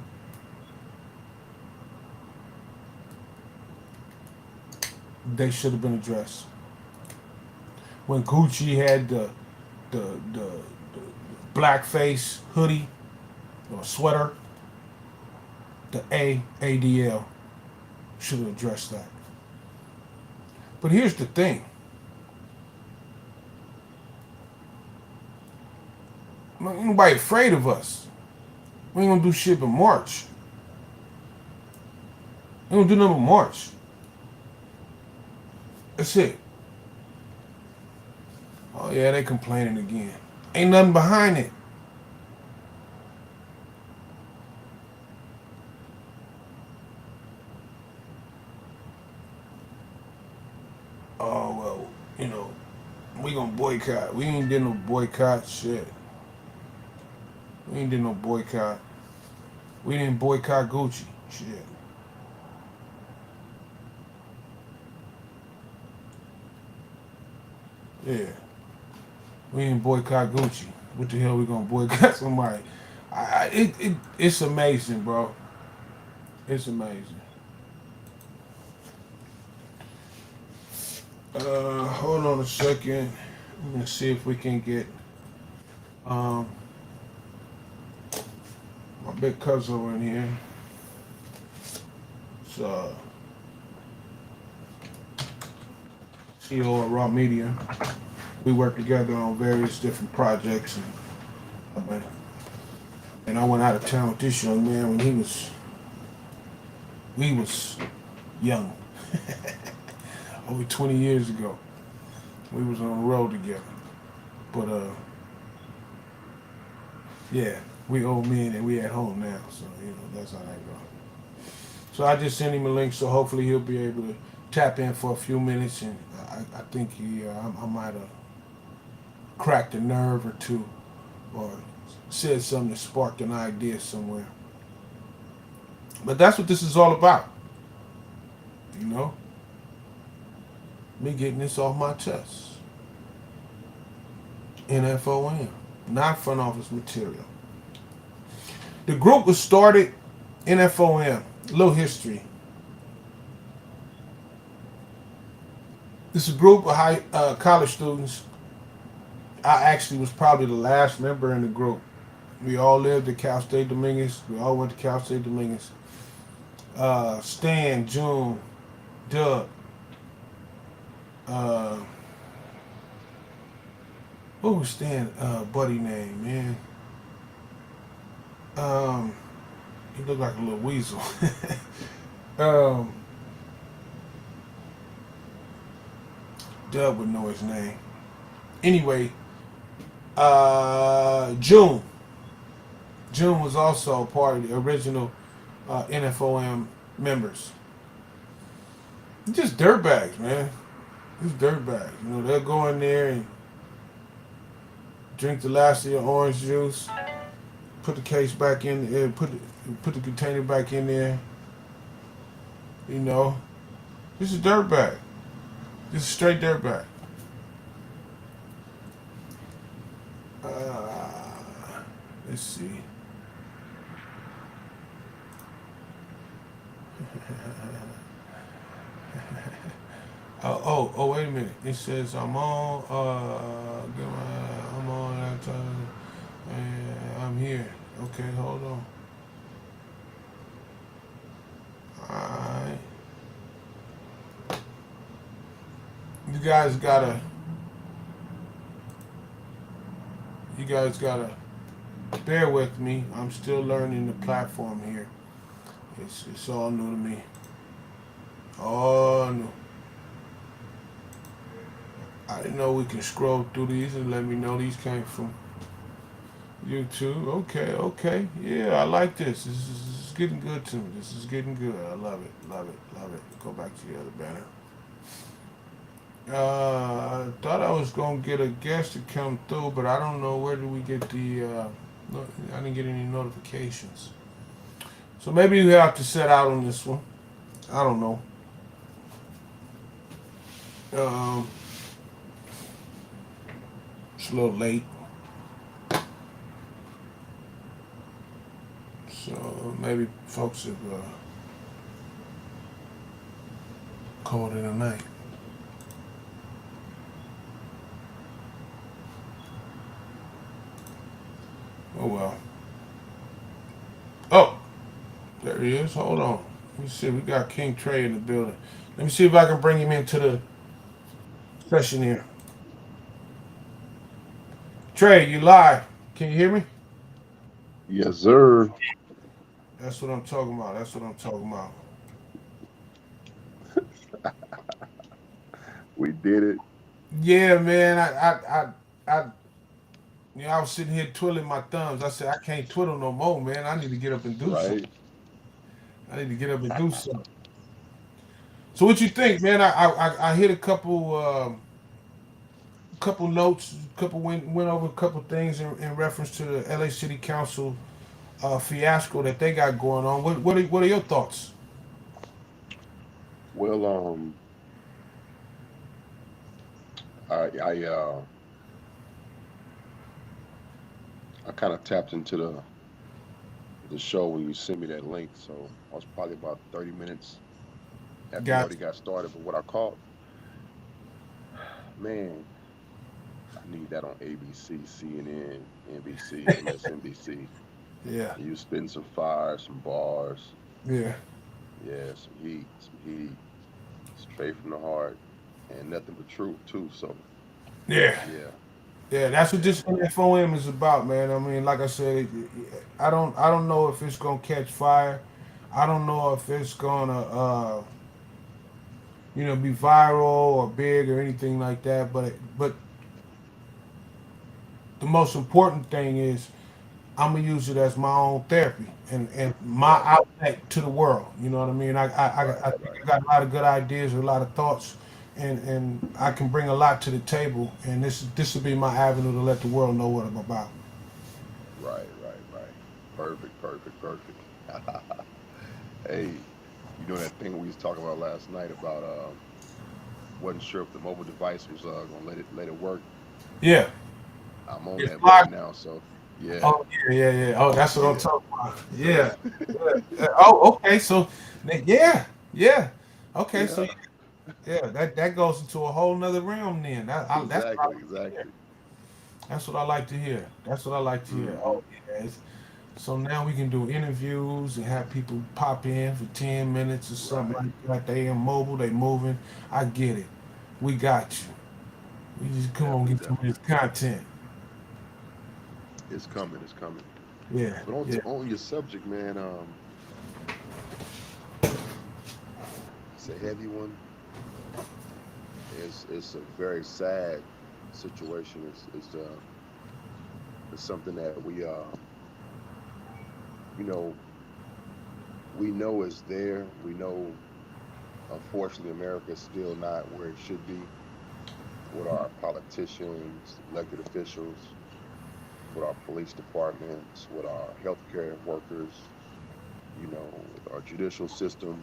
they should have been addressed. When Gucci had the blackface hoodie or sweater, the ADL should have addressed that. But here's the thing. Ain't nobody afraid of us. We ain't gonna do shit but march. We ain't gonna do nothing but march. That's it. Oh yeah, they complaining again. Ain't nothing behind it. Oh well, we gonna boycott. We ain't did no boycott shit. We ain't did no boycott. We didn't boycott Gucci. Shit. Yeah. We didn't boycott Gucci. What the hell we gonna boycott somebody? It's amazing, bro. It's amazing. Hold on a second. I'm gonna see if we can get my big cousin over in here. It's CEO of Raw Media. We work together on various different projects, and I went out of town with this young man when he was young. Over 20 years ago. We was on the road together. But yeah, we old men and we at home now, so that's how that goes. So I just sent him a link, so hopefully he'll be able to tap in for a few minutes, and I think I might have cracked a nerve or two, or said something that sparked an idea somewhere. But that's what this is all about, me getting this off my chest. NFOM, not front office material. The group was started, NFOM, a little history. This is a group of college students. I actually was probably the last member in the group. We all lived at Cal State Dominguez. We all went to Cal State Dominguez. Stan, June, Doug. What was Stan buddy name, man? He looked like a little weasel. Doug would know his name. Anyway, June. June was also part of the original NFOM members. Just dirtbags, man. Just dirtbags. They'll go in there and drink the last of your orange juice, put the case back in there, put the container back in there. This is dirtbag. This is straight dirtbag. Let's see. Oh, wait a minute. It says I'm on that time, and I'm here. Okay, hold on. Alright. You guys gotta bear with me. I'm still learning the platform here. It's all new to me. All new. I didn't know we can scroll through these and let me know these came from You too. Okay, okay. Yeah, I like this. This is getting good to me. This is getting good. I love it. Love it. Love it. Go back to the other banner. I thought I was gonna get a guest to come through, but I don't know where do we get the. No, I didn't get any notifications. So maybe you have to set out on this one. I don't know. Um, it's a little late, so maybe folks have called it a night. Oh well. Oh, there he is. Hold on. Let me see. We got King Trey in the building. Let me see if I can bring him into the session here. Trey, you live. Can you hear me? Yes, sir. That's what I'm talking about. That's what I'm talking about. We did it. Yeah, man. I was sitting here twiddling my thumbs. I said, I can't twiddle no more, man. I need to get up and do something. Right. I need to get up and do something. So, what you think, man? I hit a couple notes, went over a couple things in reference to the LA City Council fiasco that they got going on. What are your thoughts? Well, I I kind of tapped into the show when you sent me that link, so I was probably about 30 minutes after you Got already got started. But what I caught, man, I need that on ABC, CNN, NBC, MSNBC. yeah, You spitting some fire, some bars, yeah, yeah, some heat, straight from the heart, and nothing but truth too. So yeah. yeah, Yeah, that's what yeah, this FOM is about, man. I mean, like I said, I don't know if it's gonna catch fire. I don't know if it's gonna be viral or big or anything like that. But the most important thing is I'm gonna use it as my own therapy and my right, outlet to the world. You know what I mean? right, I think right. I got a lot of good ideas, a lot of thoughts, and I can bring a lot to the table. And this will be my avenue to let the world know what I'm about. Right, right, right. Perfect, perfect, perfect. Hey, you know that thing we was talking about last night about wasn't sure if the mobile device was gonna let it work. Yeah. I'm on It's that live. button now, so yeah, Oh yeah. Oh, that's what I'm yeah. talking about. Yeah. Oh, okay. So, yeah. Okay, so Yeah, yeah, that goes into a whole nother realm. Then that's what I exactly, like to hear. exactly. That's what I like to hear. That's what I like to hear. Hmm. Oh yeah. So now we can do interviews and have people pop in for 10 minutes or something Right. like that. They in mobile, they moving. I get it. We got you. We just come on Definitely, get some of this definitely. content. It's coming, it's coming. Yeah, But yeah, on your subject, man, it's a heavy one. It's a very sad situation. It's something that you know we know is there. We know, unfortunately, America is still not where it should be with our politicians, elected officials, with our police departments, with our healthcare workers, with our judicial system.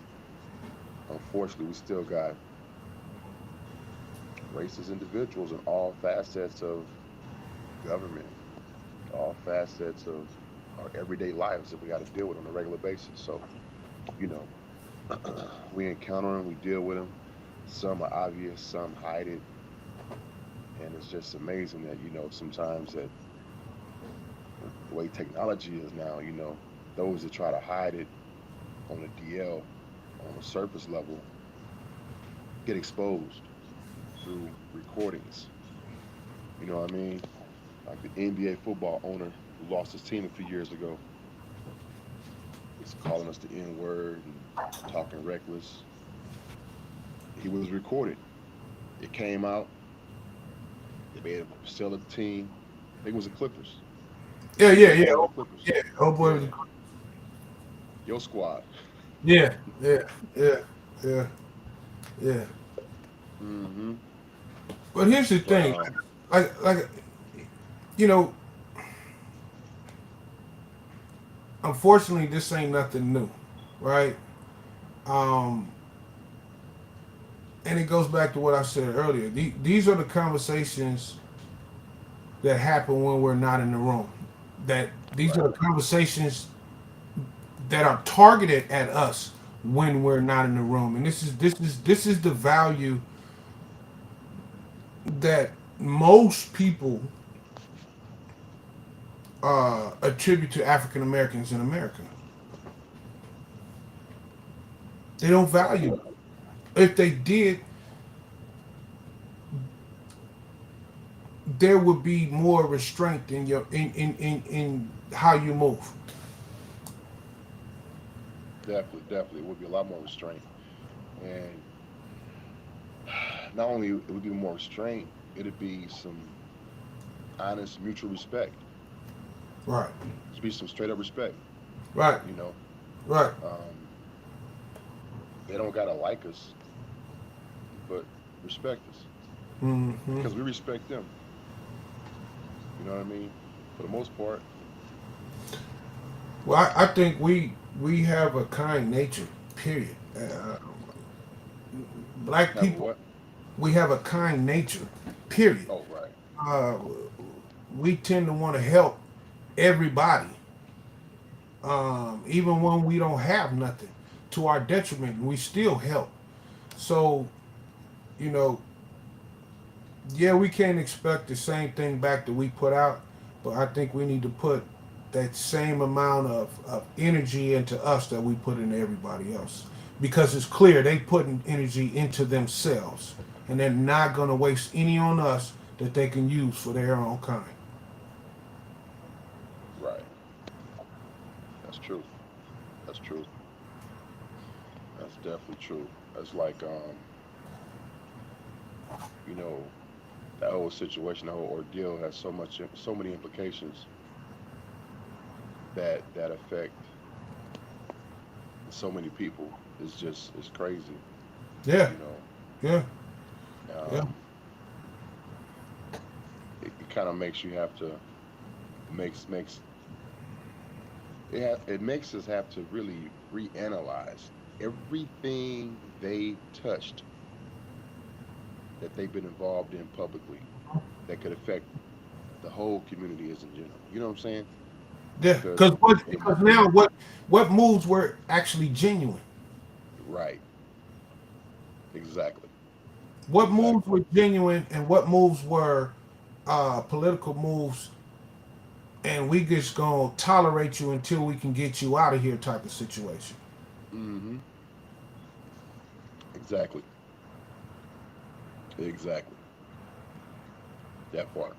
Unfortunately, we still got racist individuals in all facets of government, all facets of our everyday lives that we got to deal with on a regular basis. So, you know, we encounter them, we deal with them. Some are obvious, some hide it, and it's just amazing that sometimes that the way technology is now, those that try to hide it on the DL, on the surface level, get exposed through recordings. You know what I mean? Like the NBA football owner who lost his team a few years ago was calling us the N word and talking reckless. He was recorded. It came out. They made him sell a team. I think it was the Clippers. Yeah, He's yeah, the yeah. owner of the Oh, Clippers. yeah. Oh boy. Yeah, your squad. Yeah, yeah, yeah, yeah, yeah. Mm-hmm. But here's the But thing, like you know, unfortunately, this ain't nothing new, right? Um, and it goes back to what I said earlier. These are the conversations that happen when we're not in the room. That these right, are the conversations that are targeted at us when we're not in the room. And this is the value that most people attribute to African Americans in America. They don't value it. If they did, there would be more restraint in your in how you move. definitely, definitely. It would be a lot more restraint, and not only it would be more restraint, it'd be some honest mutual respect. Right, It'd be some straight up respect. right, You know, right. um, they don't gotta like us, but respect us Hmm. because we respect them. You know what I mean? For the most part, Well, I think we have a kind nature. Period. Black have a people, what? we have a kind nature. Period. Oh, right, Uh, we tend to want to help everybody, even when we don't have nothing, to our detriment. We still help. So you know, yeah, we can't expect the same thing back that we put out, but I think we need to put that same amount of energy into us that we put into everybody else. Because it's clear they putting energy into themselves and they're not gonna waste any on us that they can use for their own kind. right. That's true. That's true. That's definitely true. That's like you know, that whole situation, the whole ordeal has so many implications that affect so many people. It's crazy, Yeah, you know. yeah, yeah. Um, it kind of makes you have to makes it makes us have to really reanalyze everything they've touched that they've been involved in publicly that could affect the whole community as in general. You know what I'm saying? Yeah, Because it because now what moves were actually genuine? right, exactly, What moves exactly, were genuine and what moves were political moves, and we just gonna tolerate you until we can get you out of here type of situation. mm-hmm, exactly, exactly. That part.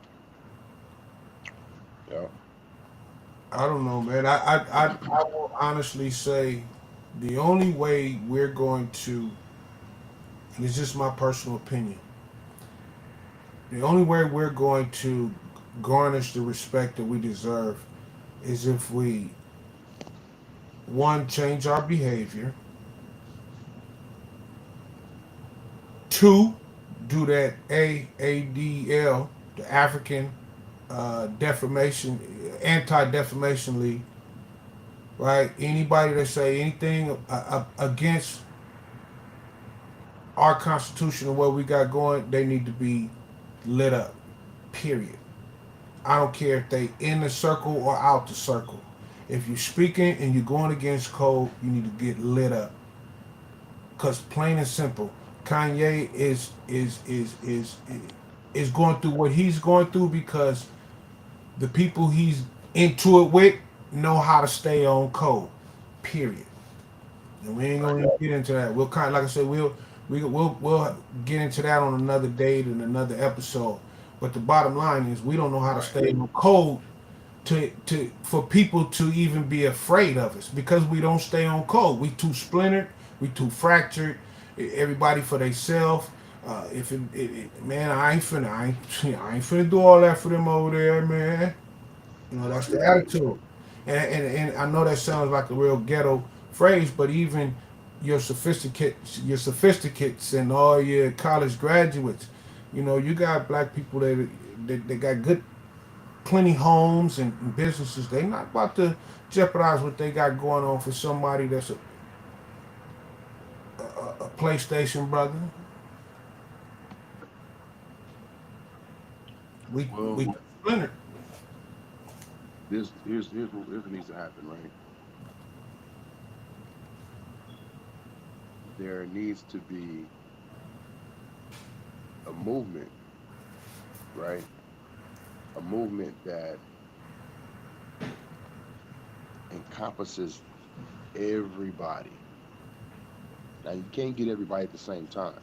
Yeah. I don't know, man. I will honestly say the only way we're going to, and it's just my personal opinion, the only way we're going to garnish the respect that we deserve is if we, one, change our behavior, two, do that AADL, the African Defamation, Anti-Defamation League, right? Anybody that say anything against our Constitution and what we got going, they need to be lit up. Period. I don't care if they in the circle or out the circle. If you're speaking and you're going against code, you need to get lit up. Cause plain and simple, Kanye is going through what he's going through because the people he's into it with know how to stay on code. Period. And we ain't Right. gonna even get into that. We'll kind of, like I said, we'll get into that on another date and another episode. But the bottom line is we don't know how to Right. stay on code to for people to even be afraid of us because we don't stay on code. We too splintered, we too fractured. Everybody for themselves. If man, I ain't finna do all that for them over there, man. That's Right. the attitude. And I know that sounds like a real ghetto phrase, but even your sophisticates and all your college graduates, you got black people that got good, plenty homes and businesses. They not about to jeopardize what they got going on for somebody that's a PlayStation brother. We Well, splintered. here's what needs to happen, right? There needs to be a movement, right? A movement that encompasses everybody. Now you can't get everybody at the same time.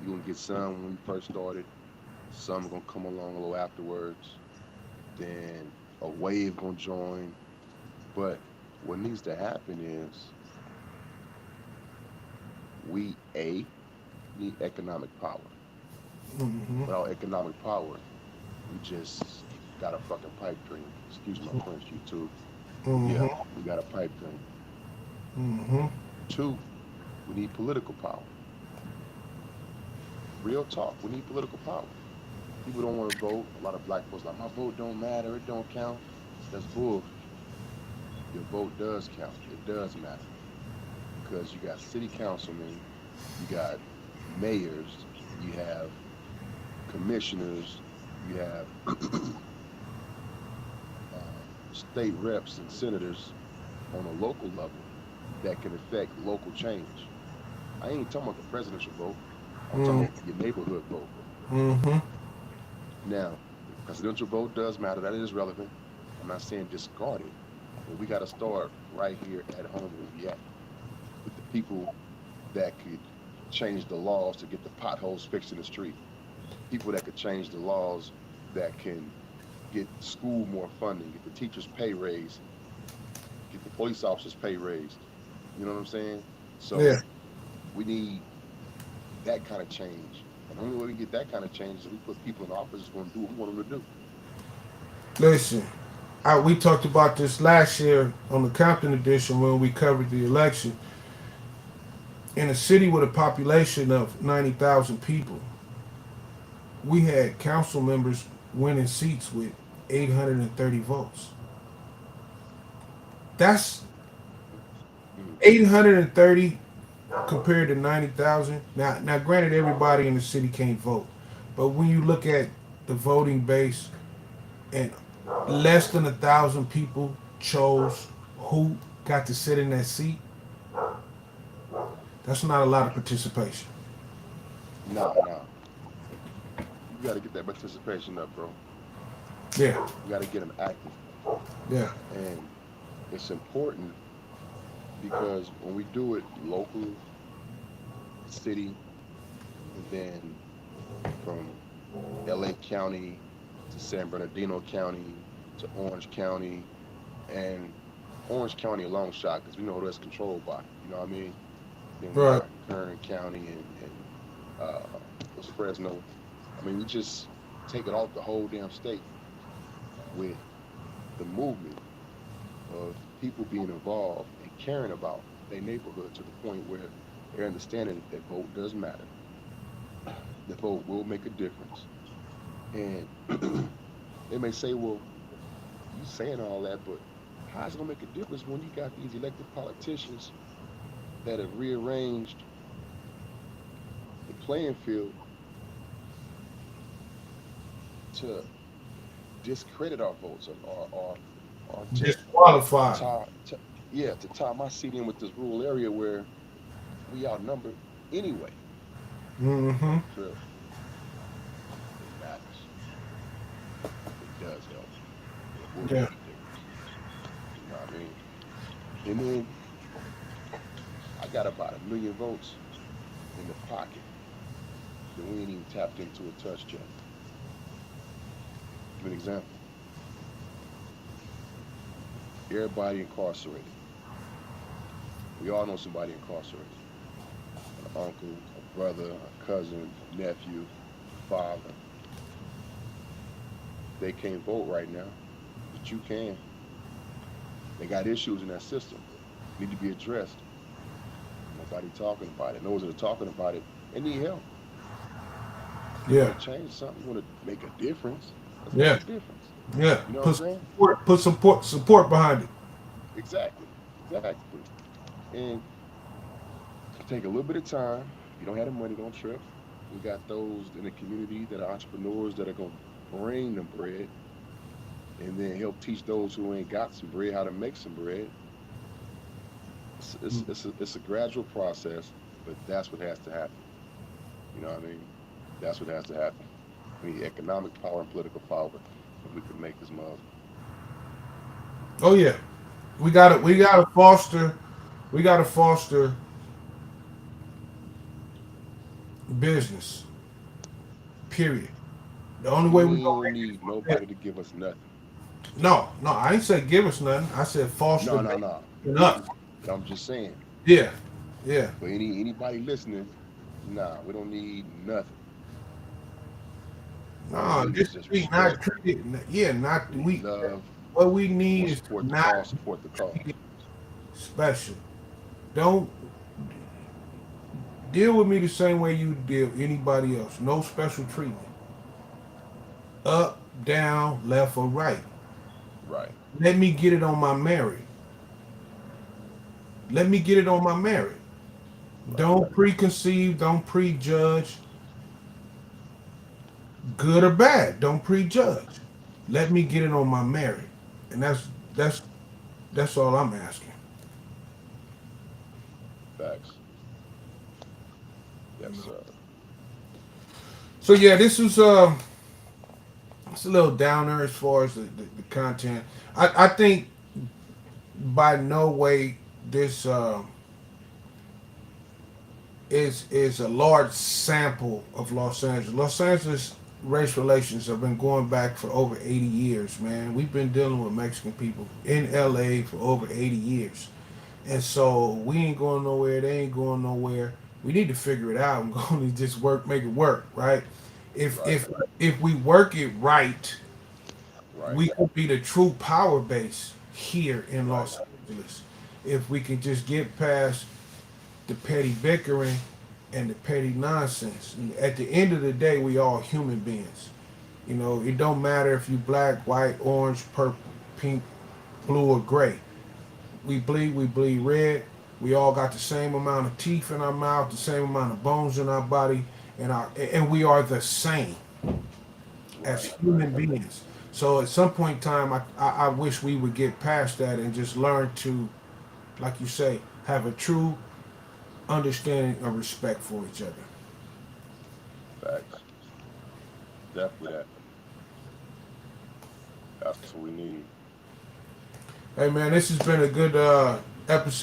You're gonna get some when we first started, some gonna come along a little afterwards, then a wave gonna join. But what needs to happen is we need economic power. Hmm. Without economic power, we just got a fucking pipe dream. Excuse my French, YouTube. Yeah, Hmm. we got a pipe dream. Hmm. Two, we need political power. Real talk, we need political power. People don't want to vote. A lot of black folks like my vote don't matter, it don't count. That's bull. Your vote does count. It does matter because you got city councilmen, you got mayors, you have commissioners, you have state reps and senators on a local level that can affect local change. I ain't talking about the presidential vote. I'm talking Hmm. about your neighborhood vote. Hmm. Now, the presidential vote does matter. That is relevant. I'm not saying discard it, but we got to start right here at home where we at with the people that could change the laws to get the potholes fixed in the street. People that could change the laws that can get school more funding, get the teachers pay raised, get the police officers pay raised. You know what I'm saying? Yeah. So we need that kind of change. And the only way we get that kind of change is if we put people in office that's going to do what we want them to do. Listen, we talked about this last year on the Compton edition when we covered the election. In a city with a population of 90,000 people, we had council members winning seats with 830 votes. That's Mm, 830 compared to 90,000. Now, granted, everybody in the city can't vote, but when you look at the voting base and less than 1,000 people chose who got to sit in that seat, that's not a lot of participation. nah, nah. You got to get that participation up, bro. Yeah, You got to get them active. yeah, And it's important because when we do it local, city, and then from LA County to San Bernardino County to Orange County, and Orange County a long shot because we know who that's controlled by. You know what I mean? Then we right. got Kern County and what's Fresno. I mean, we just take it off the whole damn state with the movement of people being involved and caring about their neighborhood to the point where they're understanding that vote does matter. The vote will make a difference. And they may say, well, you saying all that, but how's it gonna make a difference when you got these elected politicians that have rearranged the playing field to discredit our votes or to Disqualified. tie to, yeah, to tie my seat in with this rural area where we outnumbered anyway. Mm-hmm. Trip, it matters. It does help. It will Yeah. make a difference. You know what I mean? And then I got about 1 million votes in the pocket that we ain't even tapped into or touched yet. Give an example. Everybody incarcerated. We all know somebody incarcerated. An uncle, a brother, a cousin, a nephew, a father. They can't vote right now, but you can. They got issues in that system need to be addressed. Nobody talking about it. Those that are talking about it, they need help. You want Yeah, to change something, you want to make a difference. Let's make yeah, a difference. yeah. You know what I'm Put some saying? support behind it. Exactly. Exactly. And take a little bit of time. If you don't have the money, don't trip. We got those in the community that are entrepreneurs that are going to bring them bread and then help teach those who ain't got some bread how to make some bread. It's a gradual process, but that's what has to happen. You know what I mean? That's what has to happen. We need economic power and political power, and we can make this mother. Oh yeah, we gotta foster business. Period. The only way we We gonna don't make need it is nobody to give us nothing. no. I ain't say give us nothing. I said foster No, no, business no. in us. But I'm just saying, Yeah, yeah. for anybody listening, nah, we don't need nothing. All we No, need is just just be not respect. treated. Yeah, not We need we. love. What we We need want to is to support the not cause, support the cause. be special. Don't deal with me the same way you deal anybody else. No special treatment. Up, down, left, or right. Right, Let me get it on my merit. Let me get it on my merit. right. Don't preconceive. Don't prejudge. Good or bad. Don't prejudge. Let me get it on my merit, and that's that's all I'm asking. Facts. You Yes, know. sir. So yeah, this was it's a little downer as far as the content. I think by no way this is a large sample of Los Angeles. Los Angeles race relations have been going back for over 80 years, man. We've been dealing with Mexican people in LA for over 80 years. And so we ain't going nowhere, they ain't going nowhere. We need to figure it out and go and just make it work, right? If Right, if if we work it right, right, we could be the true power base here in right. Los Angeles. If we can just get past the petty bickering and the petty nonsense. And at the end of the day, we all human beings. You know, it don't matter if you black, white, orange, purple, pink, blue, or gray. We bleed red. We all got the same amount of teeth in our mouth, the same amount of bones in our body, and we are the same as Right, right. human beings. So at some point in time, I wish we would get past that and just learn to, like you say, have a true understanding and respect for each other. Facts. Definitely that. That's what we need. Hey man, this has been a good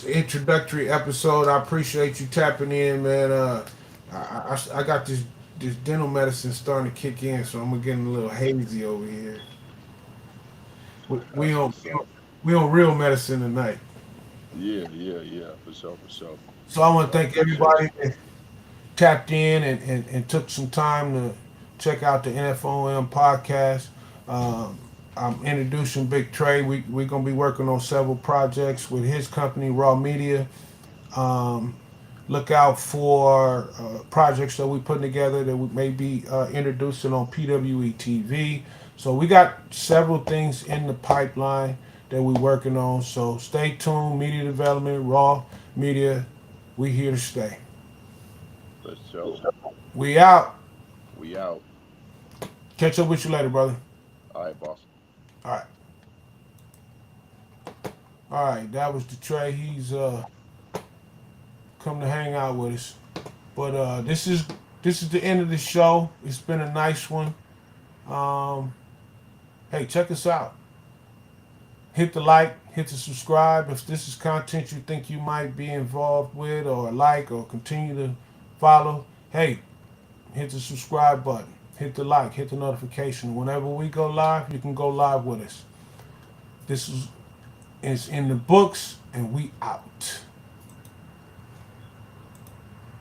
introductory episode. I appreciate you tapping in, man. I got this dental medicine starting to kick in, so I'm getting a little hazy over here. We That's on what's up. we on real medicine tonight. Yeah, yeah, yeah. For sure, for sure. So I want But to I thank appreciate everybody that tapped in and took some time to check out the NFOM podcast. Um, I'm introducing Big Trey. We're going to be working on several projects with his company, Raw Media. Um, look out for projects that we're putting together that we may be introducing on PWE TV. So we got several things in the pipeline that we're working on. So stay tuned. Media Development, Raw Media, we here to stay. for sure. We out. We out. Catch up with you later, brother. All right, boss. All right. All right. That was the Trey. He's come to hang out with us. But this is the end of the show. It's been a nice one. Um, hey, check us out. Hit the like, hit the subscribe. If this is content you think you might be involved with or like or continue to follow, hey, hit the subscribe button. Hit the like, hit the notification. Whenever we go live, you can go live with us. This is in the books, and we out.